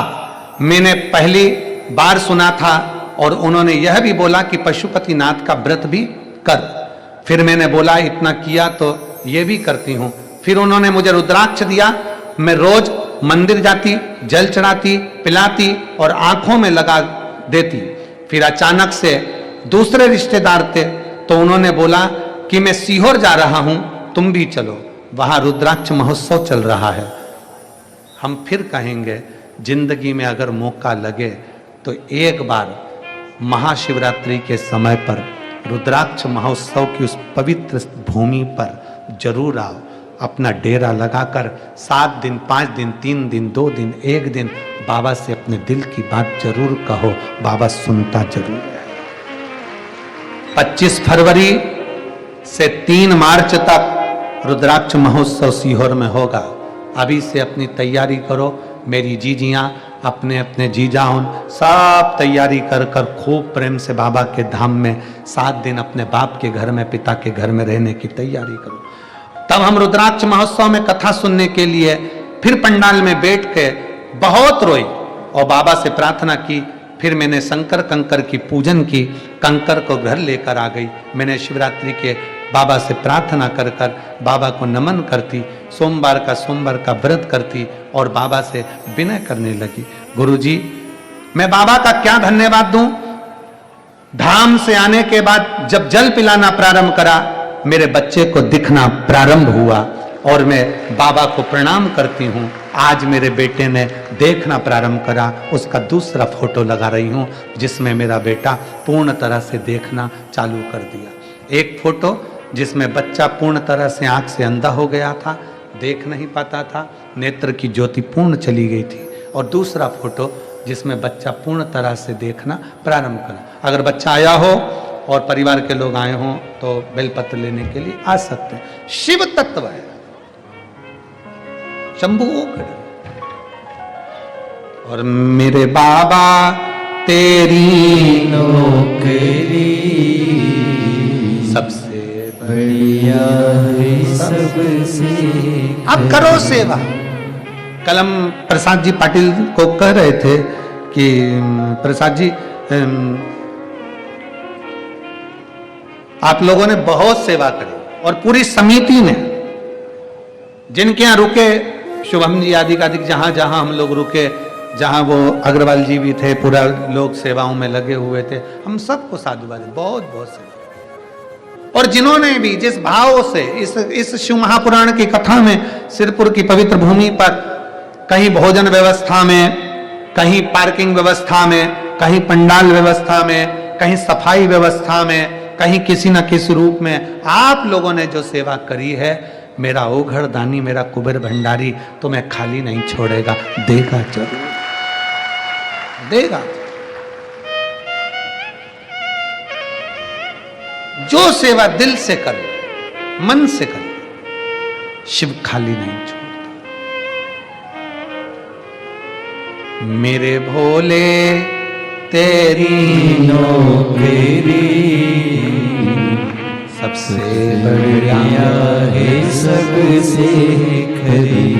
मैंने पहली बार सुना था और उन्होंने यह भी बोला कि पशुपतिनाथ का व्रत भी कर। फिर मैंने बोला इतना किया तो ये भी करती हूं। फिर उन्होंने मुझे रुद्राक्ष दिया, मैं रोज मंदिर जाती, जल चढ़ाती, पिलाती और आंखों में लगा देती। फिर अचानक से दूसरे रिश्तेदार थे, तो उन्होंने बोला कि मैं सीहोर जा रहा हूं, तुम भी चलो, वहां रुद्राक्ष महोत्सव चल रहा है। हम फिर कहेंगे जिंदगी में अगर मौका लगे तो एक बार महाशिवरात्रि के समय पर रुद्राक्ष महोत्सव की उस पवित्र भूमि पर जरूर आओ। अपना डेरा लगाकर 7 दिन, 5 दिन, 3 दिन, 2 दिन, 1 दिन बाबा से अपने दिल की बात जरूर कहो, बाबा सुनता जरूर है। 25 फरवरी से 3 मार्च तक रुद्राक्ष महोत्सव सीहोर में होगा। अभी से अपनी तैयारी करो। मेरी जीजियां, अपने अपने जीजाओं, सब तैयारी कर कर खूब प्रेम से बाबा के धाम में 7 दिन अपने बाप के घर में, पिता के घर में रहने की तैयारी करो। तब हम रुद्राक्ष महोत्सव में कथा सुनने के लिए फिर पंडाल में बैठ के बहुत रोई और बाबा से प्रार्थना की। फिर मैंने शंकर कंकर की पूजन की, कंकर को घर लेकर आ गई। मैंने शिवरात्रि के बाबा से प्रार्थना कर कर बाबा को नमन करती, सोमवार का व्रत करती और बाबा से विनय करने लगी। गुरुजी, मैं बाबा का क्या धन्यवाद दूं। धाम से आने के बाद जब जल पिलाना प्रारंभ करा, मेरे बच्चे को दिखना प्रारंभ हुआ और मैं बाबा को प्रणाम करती हूँ। आज मेरे बेटे ने देखना प्रारंभ करा, उसका दूसरा फोटो लगा रही हूँ, जिसमें मेरा बेटा पूर्ण तरह से देखना चालू कर दिया। एक फोटो जिसमें बच्चा पूर्ण तरह से आंख से अंधा हो गया था, देख नहीं पाता था, नेत्र की ज्योति पूर्ण चली गई थी। और दूसरा फोटो जिसमें बच्चा पूर्ण तरह से देखना प्रारंभ करा। अगर बच्चा आया हो और परिवार के लोग आए हों तो बेलपत्र लेने के लिए आ सकते हैं। शिव तत्व है, शंभू खड़े। और मेरे बाबा तेरी नौकरी सबसे बढ़िया है सबसे। अब करो सेवा। कलम प्रसाद जी पाटिल को कह रहे थे कि प्रसाद जी आप लोगों ने बहुत सेवा करी और पूरी समिति ने, जिनके यहाँ रुके, शुभम जी आदि जहां जहां हम लोग रुके, जहाँ वो अग्रवाल जी भी थे, पूरा लोग सेवाओं में लगे हुए थे, हम सबको साधुवाद, बहुत बहुत से। और जिन्होंने भी जिस भाव से इस शिव महापुराण की कथा में सिरपुर की पवित्र भूमि पर कहीं भोजन व्यवस्था में, कहीं पार्किंग व्यवस्था में, कहीं पंडाल व्यवस्था में, कहीं सफाई व्यवस्था में, कहीं किसी न किसी रूप में आप लोगों ने जो सेवा करी है, मेरा ओघड़ दानी, मेरा कुबेर भंडारी तुम्हें खाली नहीं छोड़ेगा, देगा जरूर देगा। जो सेवा दिल से करो, मन से करो, शिव खाली नहीं छोड़ता। मेरे भोले तेरी नौकरी सबसे बढ़िया है सबसे खरी,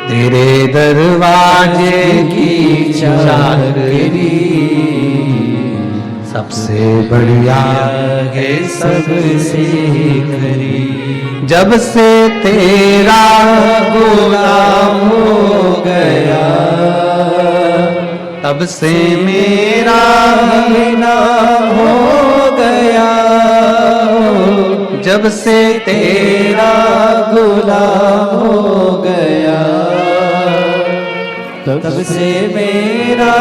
तेरे दरवाजे की चाकरी सबसे बढ़िया है सबसे खरी। जब से तेरा गुलाम हो गया, तब से मेरा बिना हो गया। जब से तेरा गुलाम हो गया, तब से मेरा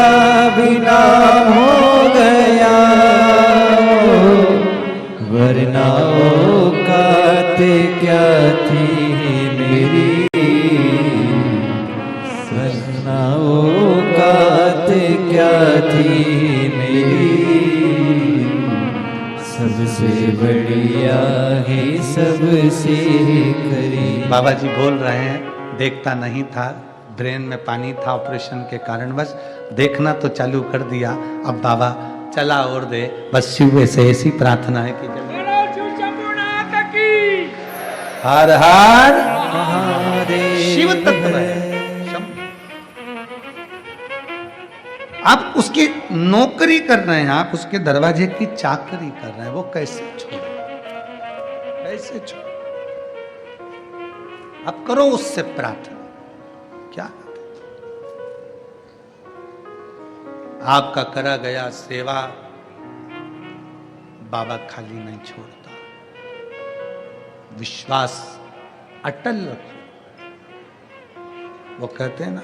बिना हो गया। वरना औकात क्या थी मेरी, वरना औकात क्या थी मेरी। सबसे बढ़िया है सबसे खरी। बाबा जी बोल रहे हैं, देखता नहीं था, ब्रेन में पानी था ऑपरेशन के कारणवश, देखना तो चालू कर दिया, अब बाबा चला और दे। बस शिव से ऐसी प्रार्थना है कि हर हर शिव तत्व है। आप उसकी नौकरी कर रहे हैं, आप उसके दरवाजे की चाकरी कर रहे हैं, वो कैसे छोड़े, कैसे छोड़े? आप करो उससे प्रार्थना, क्या आपका करा गया सेवा बाबा खाली नहीं छोड़ता। विश्वास अटल रखो। वो कहते हैं ना,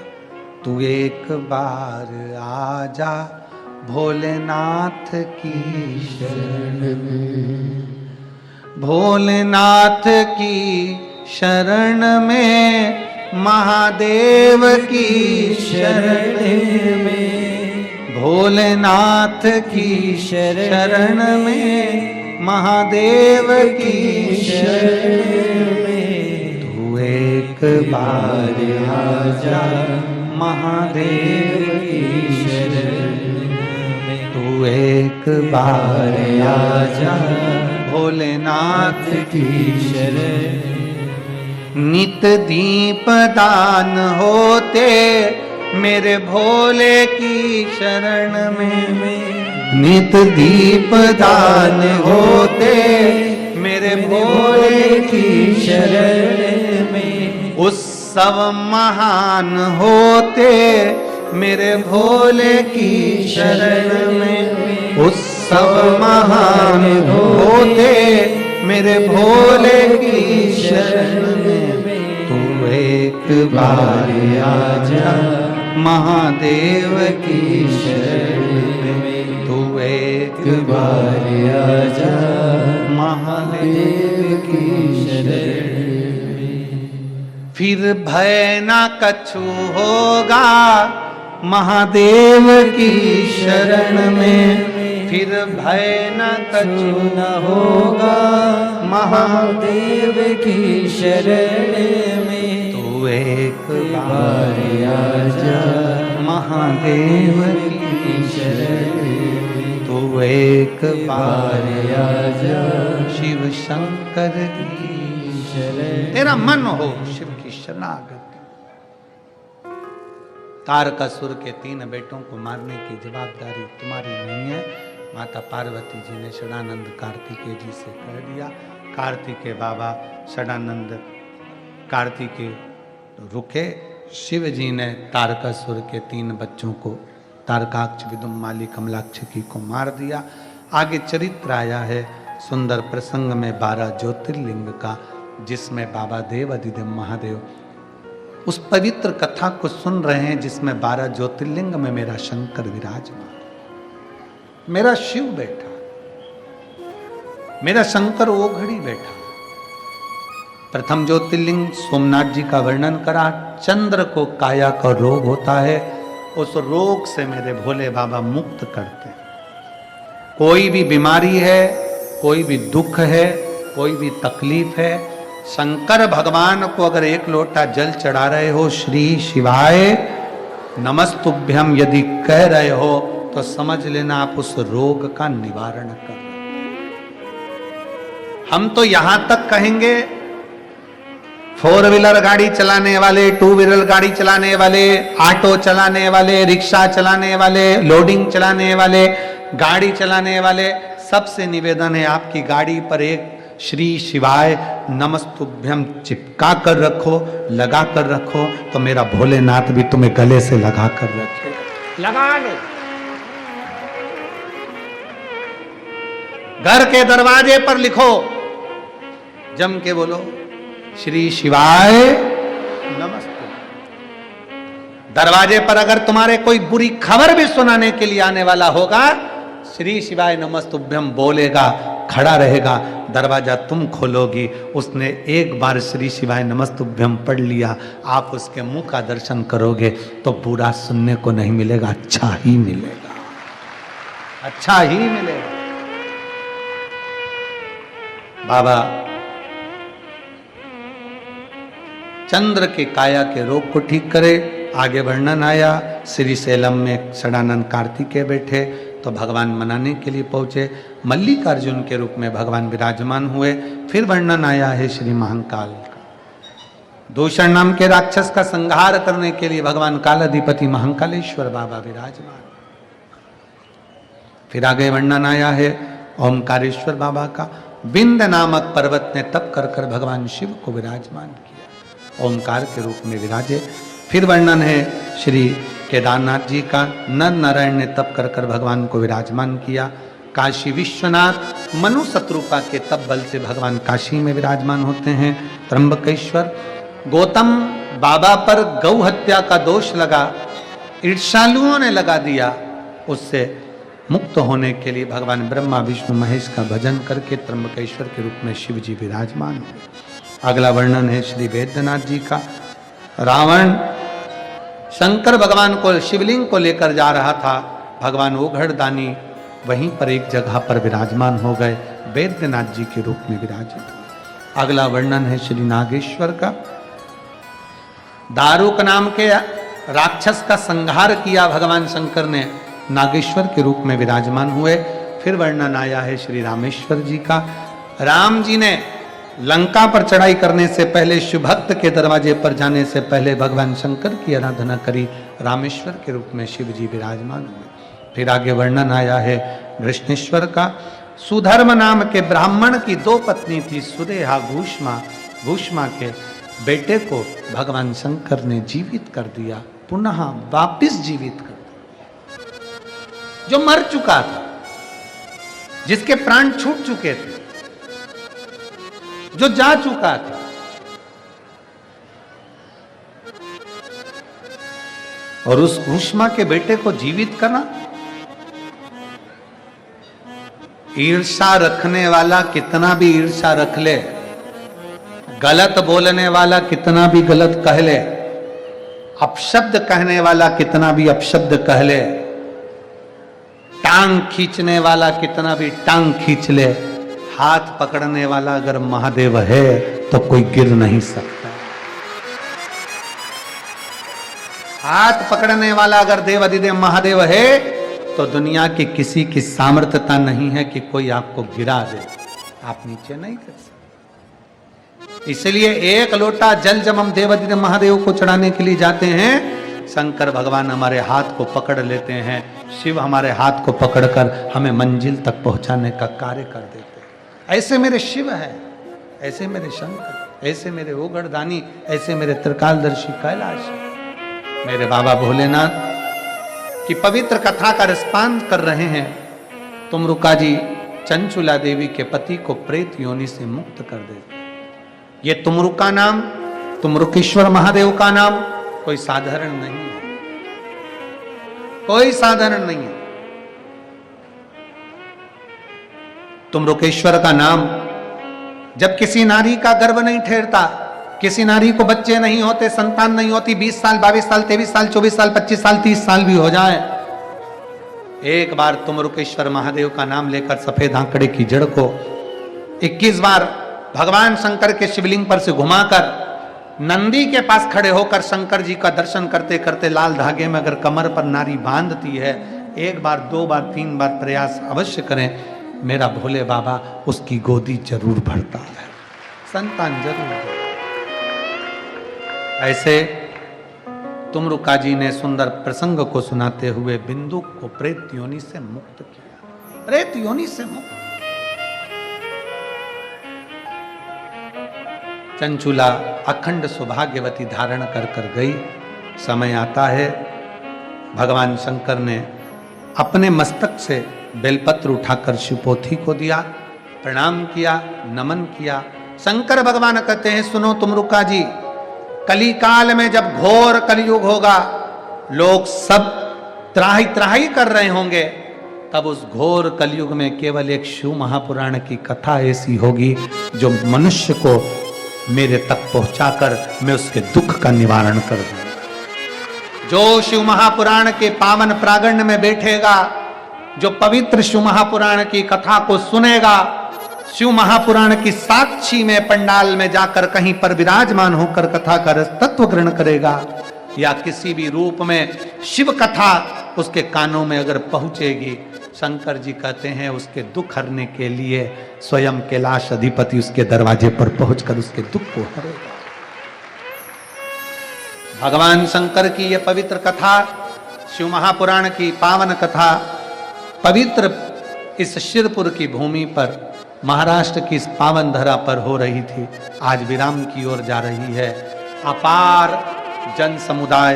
तू एक बार आजा भोलेनाथ की शरण में, भोलेनाथ की शरण में, महादेव की शरण में, भोलेनाथ की शरण में, महादेव की शरण में। तू एक बार आजा महादेव की शरण में, तू एक बार आजा भोलेनाथ की शरण। नित दीप दान होते मेरे भोले की शरण में, नित दीप दान होते मेरे भोले की शरण में। उत्सव महान होते मेरे भोले की शरण में, उत्सव महान होते मेरे भोले की शरण में। तू एक बार आजा महादेव की शरण में, तू एक बार आजा महादेव की शरण में। फिर भय ना कछु होगा महादेव की शरण में, फिर भय न कछु न होगा महादेव की शरण में। तू एक बार आजा महादेव की शरण में, तू एक बार आजा शिव शंकर की शरण। तेरा मन हो शिव की शरणागति। तारकासुर के 3 बेटों को मारने की जवाबदारी तुम्हारी नहीं है। माता पार्वती जी ने षडानंद कार्तिकेय जी से कह दिया। कार्तिकेय बाबा षडानंद कार्तिकेय रुके शिव जी ने तारकासुर के 3 बच्चों को तारकाक्ष, विदुम्माली, कमलाक्षकी को मार दिया। आगे चरित्र आया है सुंदर प्रसंग में 12 ज्योतिर्लिंग का, जिसमें बाबा देव अधिदेव महादेव उस पवित्र कथा को सुन रहे हैं जिसमें 12 ज्योतिर्लिंग में मेरा शंकर विराजमान, मेरा शिव बैठा, मेरा शंकर ओघड़ी बैठा। प्रथम ज्योतिर्लिंग सोमनाथ जी का वर्णन करा। चंद्र को काया का रोग होता है, उस रोग से मेरे भोले बाबा मुक्त करते हैं। कोई भी बीमारी है, कोई भी दुख है, कोई भी तकलीफ है, शंकर भगवान को अगर 1 लोटा जल चढ़ा रहे हो, श्री शिवाय नमस्तुभ्यम यदि कह रहे हो, तो समझ लेना आप उस रोग का निवारण कर रहे हो। हम तो यहां तक कहेंगे 4 व्हीलर गाड़ी चलाने वाले, 2 व्हीलर गाड़ी चलाने वाले, ऑटो चलाने वाले, रिक्शा चलाने वाले, लोडिंग चलाने वाले, गाड़ी चलाने वाले, सबसे निवेदन है आपकी गाड़ी पर एक श्री शिवाय नमस्तुभ्यम चिपका कर रखो, लगा कर रखो, तो मेरा भोलेनाथ भी तुम्हें गले से लगा कर रखे। लगा लो, घर के दरवाजे पर लिखो, जम के बोलो श्री शिवाय नमस्ते। दरवाजे पर अगर तुम्हारे कोई बुरी खबर भी सुनाने के लिए आने वाला होगा, श्री शिवाय नमस्तुभ्यम बोलेगा, खड़ा रहेगा, दरवाजा तुम खोलोगी। उसने एक बार श्री शिवाय नमस्तुभ्यम पढ़ लिया, आप उसके मुंह का दर्शन करोगे तो बुरा सुनने को नहीं मिलेगा, अच्छा ही मिलेगा, अच्छा ही मिलेगा। बाबा चंद्र के काया के रोग को ठीक करे। आगे वर्णन आया, श्री सैलम में षडानंद कार्तिकेय बैठे तो भगवान मनाने के लिए पहुंचे, मल्लिकार्जुन के रूप में भगवान विराजमान हुए। फिर वर्णन आया है श्री महाकाल का, दूषण नाम के राक्षस का संहार करने के लिए भगवान कालाधिपति महाकालेश्वर बाबा विराजमान। फिर आगे वर्णन आया है ओमकारेश्वर बाबा का, बिंद नामक पर्वत ने तप कर कर भगवान शिव को विराजमान किया, ओमकार के रूप में विराजे। फिर वर्णन है श्री केदारनाथ जी का, नर नारायण ने तप कर कर भगवान को विराजमान किया। काशी विश्वनाथ मनु शत्रुपा के तप बल से भगवान काशी में विराजमान होते हैं। त्र्यंबकेश्वर गौतम बाबा पर गौ हत्या का दोष लगा, ईर्ष्यालुओं ने लगा दिया, उससे मुक्त होने के लिए भगवान ब्रह्मा विष्णु महेश का भजन करके त्र्यंबकेश्वर के रूप में शिव जी विराजमान हुए। अगला वर्णन है श्री वैद्यनाथ जी का, रावण शंकर भगवान को शिवलिंग को लेकर जा रहा था, भगवान ओघड़दानी वहीं पर एक जगह पर विराजमान हो गए, वैद्यनाथ जी के रूप में विराजित। अगला वर्णन है श्री नागेश्वर का, दारुक नाम के राक्षस का संहार किया भगवान शंकर ने, नागेश्वर के रूप में विराजमान हुए। फिर वर्णन आया है श्री रामेश्वर जी का, राम जी ने लंका पर चढ़ाई करने से पहले, शिव भक्त के दरवाजे पर जाने से पहले भगवान शंकर की आराधना करी, रामेश्वर के रूप में शिव जी विराजमान हुए। फिर आगे वर्णन आया है कृष्णेश्वर का, सुधर्म नाम के ब्राह्मण की 2 पत्नी थी, सुदेहा भूष्मा, भूष्मा के बेटे को भगवान शंकर ने जीवित कर दिया, पुनः वापिस जीवित कर दिया, जो मर चुका था, जिसके प्राण छूट चुके थे, जो जा चुका था। और उस भूष्मा के बेटे को जीवित करना, ईर्ष्या रखने वाला कितना भी ईर्ष्या रख ले, गलत बोलने वाला कितना भी गलत कह ले, अपशब्द कहने वाला कितना भी अपशब्द कह ले, टांग खींचने वाला कितना भी टांग खींच ले, हाथ पकड़ने वाला अगर महादेव है तो कोई गिर नहीं सकता। हाथ पकड़ने वाला अगर देव अधिदेव महादेव है तो दुनिया की किसी की सामर्थ्यता नहीं है कि कोई आपको गिरा दे, आप नीचे नहीं कर सकते। इसलिए 1 लोटा जल जब हम देव अधिदेव महादेव को चढ़ाने के लिए जाते हैं, शंकर भगवान हमारे हाथ को पकड़ लेते हैं, शिव हमारे हाथ को पकड़कर हमें मंजिल तक पहुंचाने का कार्य कर देते हैं। ऐसे मेरे शिव है, ऐसे मेरे शंकर, ऐसे मेरे ओघड़दानी, ऐसे मेरे त्रिकालदर्शी कैलाश है। मेरे बाबा भोलेनाथ की पवित्र कथा का रसपान कर रहे हैं। तुमरुका जी चंचुला देवी के पति को प्रेत योनि से मुक्त कर देते। ये तुमरुका नाम, तुमरुकेश्वर महादेव का नाम कोई साधारण नहीं है, कोई साधारण नहीं है। तुमरुकेश्वर का नाम, जब किसी नारी का गर्भ नहीं ठहरता, किसी नारी को बच्चे नहीं होते, संतान नहीं होती, 20 साल 22 साल 23 साल 24 साल 25 साल 30 साल भी हो जाए, एक बार तुमरुकेश्वर महादेव का नाम लेकर सफेद आंकड़े की जड़ को 21 बार भगवान शंकर के शिवलिंग पर से घुमाकर नंदी के पास खड़े होकर शंकर जी का दर्शन करते करते लाल धागे में अगर कमर पर नारी बांधती है, एक बार 2 बार 3 बार प्रयास अवश्य करें, मेरा भोले बाबा उसकी गोदी जरूर भरता है, संतान जरूर भरता। ऐसे तुमरुका जी ने सुंदर प्रसंग को सुनाते हुए बिंदु को प्रेत योनि से मुक्त किया, प्रेत योनि से मुक्त। चंचुला अखंड सौभाग्यवती धारण कर कर गई। समय आता है, भगवान शंकर ने अपने मस्तक से बेलपत्र उठाकर शिवपोथी को दिया, प्रणाम किया, नमन किया। शंकर भगवान कहते हैं, सुनो तुमरुका जी, कली काल में जब घोर कलयुग होगा, लोग सब त्राही त्राही कर रहे होंगे, तब उस घोर कलयुग में केवल एक शिव महापुराण की कथा ऐसी होगी जो मनुष्य को मेरे तक पहुंचाकर मैं उसके दुख का निवारण कर दूं। जो शिव महापुराण के पावन प्रांगण में बैठेगा, जो पवित्र शिव महापुराण की कथा को सुनेगा, शिव महापुराण की साक्षी में पंडाल में जाकर कहीं पर विराजमान होकर कथा का रस तत्व ग्रहण करेगा, या किसी भी रूप में शिव कथा उसके कानों में अगर पहुंचेगी, शंकर जी कहते हैं उसके दुख हरने के लिए स्वयं कैलाश अधिपति उसके दरवाजे पर पहुंचकर उसके दुख को हरेगा। भगवान शंकर की यह पवित्र कथा, शिव महापुराण की पावन कथा, पवित्र इस शिरपुर की भूमि पर, महाराष्ट्र की इस पावन धरा पर हो रही थी, आज विराम की ओर जा रही है। अपार जन समुदाय,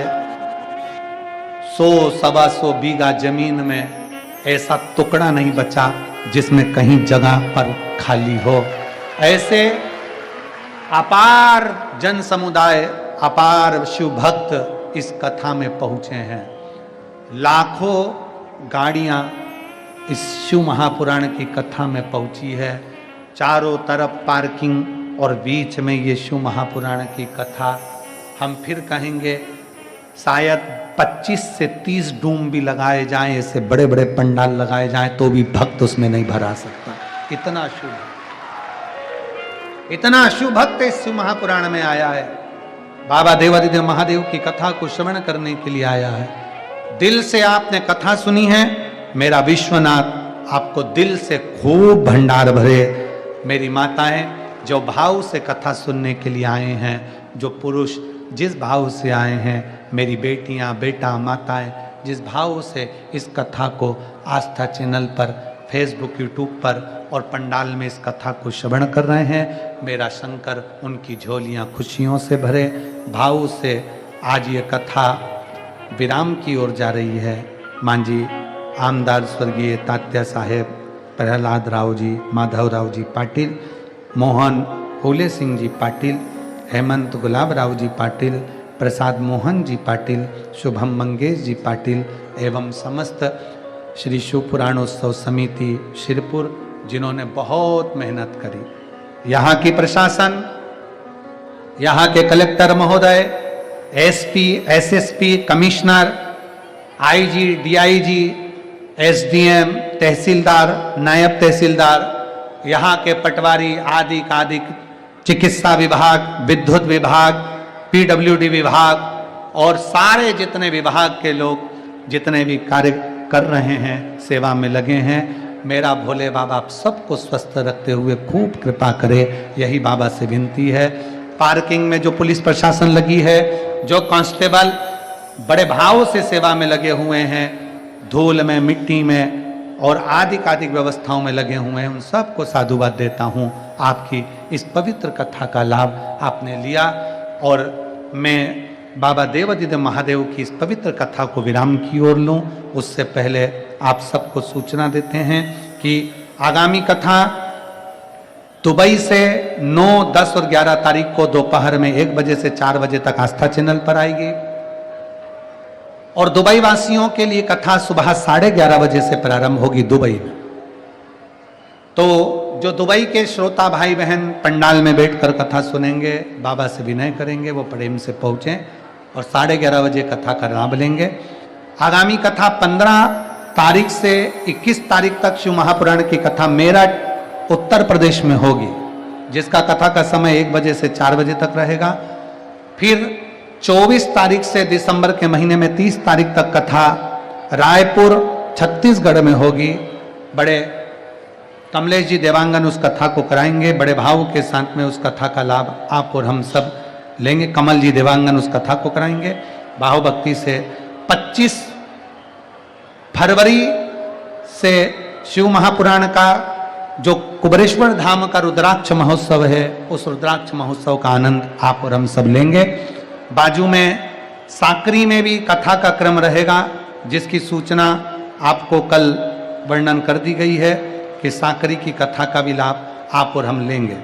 100-125 बीघा जमीन में ऐसा टुकड़ा नहीं बचा जिसमें कहीं जगह पर खाली हो। ऐसे अपार जन समुदाय, अपार शिव भक्त इस कथा में पहुंचे हैं। लाखों गाड़ियां इस शिव महापुराण की कथा में पहुंची है। चारों तरफ पार्किंग और बीच में ये शिव महापुराण की कथा। हम फिर कहेंगे शायद 25 से 30 डूम भी लगाए जाएं, ऐसे बड़े बड़े पंडाल लगाए जाएं, तो भी भक्त उसमें नहीं भरा सकता। इतना शुभ, इतना शुभ भक्त इस शिव महापुराण में आया है। बाबा देवादिदेव महादेव की कथा को श्रवण करने के लिए आया है। दिल से आपने कथा सुनी है, मेरा विश्वनाथ आपको दिल से खूब भंडार भरे। मेरी माताएं जो भाव से कथा सुनने के लिए आए हैं, जो पुरुष जिस भाव से आए हैं, मेरी बेटियां, बेटा, माताएं जिस भाव से इस कथा को आस्था चैनल पर, फेसबुक, यूट्यूब पर और पंडाल में इस कथा को श्रवण कर रहे हैं, मेरा शंकर उनकी झोलियां खुशियों से भरे। भाव से आज ये कथा विराम की ओर जा रही है। मांझी आमदार स्वर्गीय तात्या साहेब प्रहलाद राव जी, माधव राव जी पाटिल, मोहन फूले सिंह जी पाटिल, हेमंत गुलाब राव जी पाटिल, प्रसाद मोहन जी पाटिल, शुभम मंगेश जी पाटिल एवं समस्त श्री शिव पुराणोत्सव समिति शिरपुर, जिन्होंने बहुत मेहनत करी। यहाँ की प्रशासन, यहाँ के कलेक्टर महोदय, SP, SSP, commissioner, IG, DIG, SDM, तहसीलदार, नायब तहसीलदार, यहाँ के पटवारी आदि आदि, चिकित्सा विभाग, विद्युत विभाग, पीडब्ल्यूडी विभाग और सारे जितने विभाग के लोग जितने भी कार्य कर रहे हैं, सेवा में लगे हैं, मेरा भोले बाबा आप सबको स्वस्थ रखते हुए खूब कृपा करे, यही बाबा से विनती है। पार्किंग में जो पुलिस प्रशासन लगी है, जो कांस्टेबल बड़े भाव से सेवा में लगे हुए हैं, धूल में, मिट्टी में और आदि व्यवस्थाओं में लगे हुए हैं, उन सबको साधुवाद देता हूँ। आपकी इस पवित्र कथा का लाभ आपने लिया और मैं बाबा देवादिदेव महादेव की इस पवित्र कथा को विराम की ओर लूं, उससे पहले आप सबको सूचना देते हैं कि आगामी कथा दुबई से 9, 10 और 11 तारीख को दोपहर में 1 बजे से 4 बजे तक आस्था चैनल पर आएगी और दुबई वासियों के लिए कथा सुबह 11:30 बजे से प्रारंभ होगी दुबई में। तो जो दुबई के श्रोता भाई बहन पंडाल में बैठकर कथा सुनेंगे, बाबा से विनय करेंगे वो प्रेम से पहुंचें और 11:30 बजे कथा का लाभ लेंगे। आगामी कथा 15 तारीख से 21 तारीख तक शिव महापुराण की कथा मेरठ उत्तर प्रदेश में होगी, जिसका कथा का समय 1 बजे से 4 बजे तक रहेगा। फिर 24 तारीख से दिसंबर के महीने में 30 तारीख तक कथा रायपुर छत्तीसगढ़ में होगी। बड़े कमलेश जी देवांगन उस कथा को कराएंगे, बड़े भाव के साथ में उस कथा का लाभ आप और हम सब लेंगे। कमल जी देवांगन उस कथा को कराएंगे भाव भक्ति से। 25 फरवरी से शिव महापुराण का जो कुबरेश्वर धाम का रुद्राक्ष महोत्सव है, उस रुद्राक्ष महोत्सव का आनंद आप और हम सब लेंगे। बाजू में साकरी में भी कथा का क्रम रहेगा, जिसकी सूचना आपको कल वर्णन कर दी गई है कि साकरी की कथा का भी लाभ आप और हम लेंगे।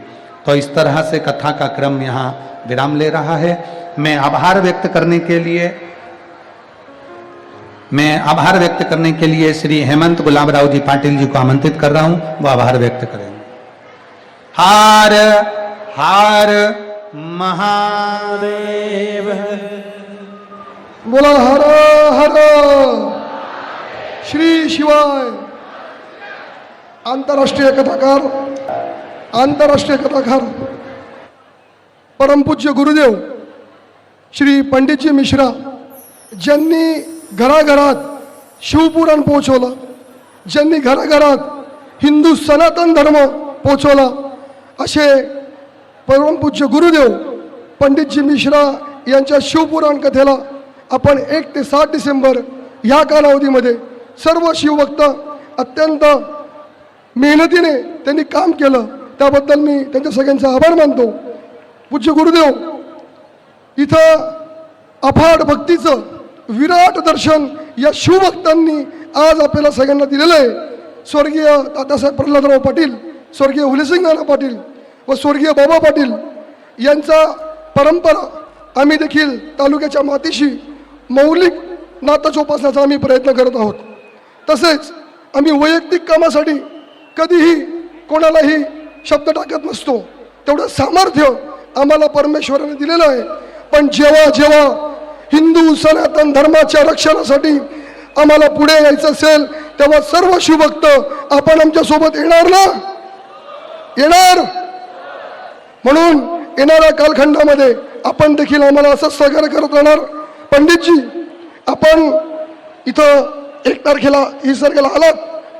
तो इस तरह से कथा का क्रम यहाँ विराम ले रहा है। मैं आभार व्यक्त करने के लिए श्री हेमंत गुलाबराव जी पाटिल जी को आमंत्रित कर रहा हूं, वो आभार व्यक्त करेंगे। हार हार महादेव। बोला हर हर श्री शिवाय। आंतरराष्ट्रीय कथाकार परमपूज्य गुरुदेव श्री पंडितजी मिश्रा, ज्यांनी घराघरात शिवपुराण पोहोचवलं, ज्यांनी घराघरात हिंदू सनातन धर्म पोहोचवला, असे परमपूज्य गुरुदेव पंडितजी मिश्रा यांच्या शिवपुराण कथेला आपण 1 ते 7 डिसेंबर या कालावधीमध्ये सर्व शिवभक्त अत्यंत मेहनतीने त्यांनी काम केलं, त्याबद्दल मी त्यांच्या सगळ्यांचा आभार मानतो। पूज्य गुरुदेव इथं अफाट भक्तीचं विराट दर्शन या शिवभक्तांनी आज आपल्याला सगळ्यांना दिलेलं आहे। स्वर्गीय दादासाहेब प्रल्हादराव पाटील, स्वर्गीय हुलेसिंग पाटील व स्वर्गीय बाबा पाटील यांचा परंपरा आम्ही देखील तालुक्याच्या मातीशी मौलिक नातं जोपासण्याचा आम्ही प्रयत्न करत आहोत। तसेच आम्ही वैयक्तिक कामासाठी कधीही कोणालाही शब्द टाकत नसतो, तेवढं सामर्थ्य आम्हाला परमेश्वराने दिलेलं आहे। पण जेव्हा जेव्हा हिंदू सनातन धर्माच्या रक्षणासाठी आम्हाला पुढे यायचं असेल, तेव्हा सर्व शिवभक्त आपण आमच्या सोबत येणार ना? येणार? म्हणून येणाऱ्या कालखंडामध्ये आपण देखील आम्हाला असं सहकार्य करत राहणार। पंडितजी, आपण इथं 1 तारखेला हिसरगेला आलात,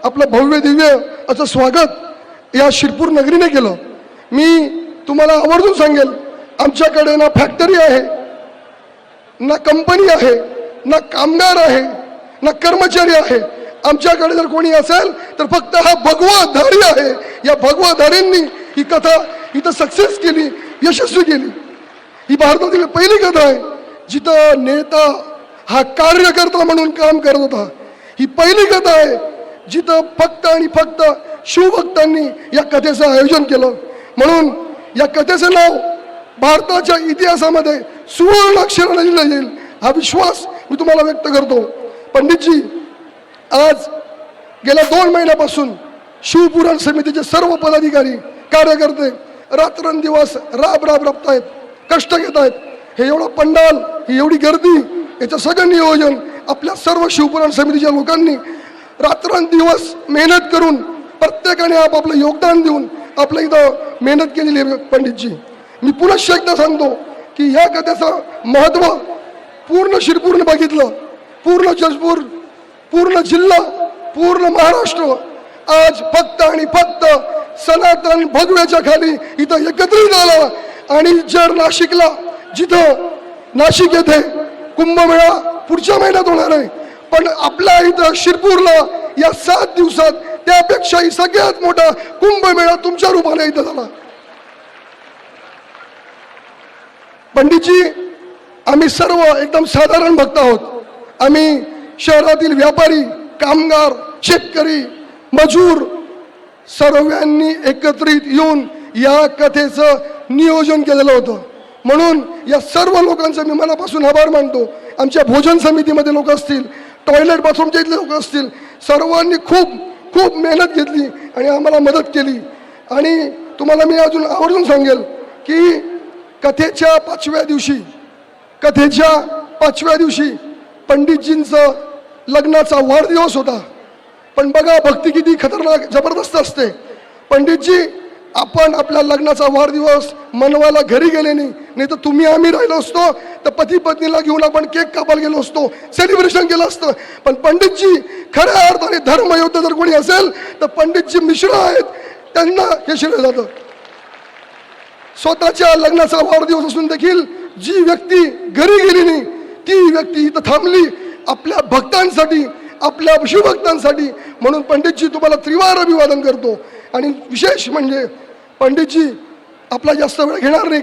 आपलं भव्य दिव्य असं स्वागत या शिरपूर नगरीने केलं। मी तुम्हाला आवर्जून सांगेल, आमच्याकडे ना फॅक्टरी आहे, ना कंपनी आहे, ना कामगार आहे, ना कर्मचारी आहे। आमच्याकडे जर कोणी असेल तर फक्त हा भगवाधारी आहे। या भगवाधारींनी ही कथा इथं सक्सेस केली, यशस्वी केली। ही भारतातील पहिली कथा आहे जिथं नेता हा कार्यकर्ता म्हणून काम करत होता। ही पहिली कथा आहे जिथं फक्त आणि फक्त शिवभक्तांनी या कथेचं आयोजन केलं। म्हणून या कथेचं नाव भारताच्या इतिहासामध्ये सुवर्ण अक्षराने लिहिलं जाईल, हा विश्वास मी तुम्हाला व्यक्त करतो। पंडितजी, आज गेल्या 2 महिन्यापासून शिवपुराण समितीचे सर्व पदाधिकारी कार्यकर्ते रात्रंदिवस राबतायत, कष्ट घेत आहेत। हे एवढं पंडाल, ही एवढी गर्दी, याचं सगळं नियोजन आपल्या सर्व शिवपुराण समितीच्या लोकांनी रात्रंदिवस मेहनत करून प्रत्येकाने आपापलं योगदान देऊन आपल्या इथं मेहनत केलेली आहे। पंडितजी, मी पुन्हा एकदा सांगतो की ह्या कथेचं महत्त्व पूर्ण शिरपूरने बघितलं, पूर्ण जजपूर, पूर्ण जिल्हा, पूर्ण महाराष्ट्र आज फक्त आणि फक्त सनातन भगव्याच्या खाली इथं एकत्रित आला। आणि जर नाशिकला, जिथं नाशिक येथे कुंभमेळा पुढच्या महिन्यात होणार आहे, पण आपल्या इथं शिरपूरला या 7 दिवसात त्यापेक्षाही सगळ्यात मोठा कुंभमेळा तुमच्या रूपाने इथं झाला। पंडितजी, आम्ही सर्व एकदम साधारण भक्त आहोत। आम्ही शहरातील व्यापारी, कामगार, शेतकरी, मजूर सर्वांनी एकत्रित येऊन या कथेचं नियोजन केलेलं होतं। म्हणून या सर्व लोकांचं मी मनापासून आभार मानतो। आमच्या भोजन समितीमध्ये लोक असतील, टॉयलेट बाथरूमचे इथले लोक असतील, सर्वांनी खूप खूप मेहनत घेतली आणि आम्हाला मदत केली। आणि तुम्हाला मी अजून आवर्जून सांगेल की कथेच्या पाचव्या दिवशी पंडितजींचं लग्नाचा वाढदिवस होता। पण बघा भक्ती किती खतरनाक जबरदस्त असते। पंडितजी आपण आपल्या लग्नाचा वाढदिवस मनवायला घरी गेले नाही तर तुम्ही आम्ही राहिलो असतो तर पती पत्नीला घेऊन आपण केक कापायला गेलो असतो, सेलिब्रेशन केलं असतं। पण पंडितजी खऱ्या अर्थाने धर्मयोद्धा जर कोणी असेल तर पंडितजी मिश्रा आहेत, त्यांना हे श्रेय जातं। स्वतःच्या लग्नाचा वाढदिवस असून देखील जी व्यक्ती घरी गेली नाही ती व्यक्ती इथं थांबली आपल्या भक्तांसाठी, आपल्या शिवभक्तांसाठी। म्हणून पंडितजी तुम्हाला त्रिवार अभिवादन करतो। आणि विशेष म्हणजे पंडितजी आपला जास्त वेळ घेणार नाही।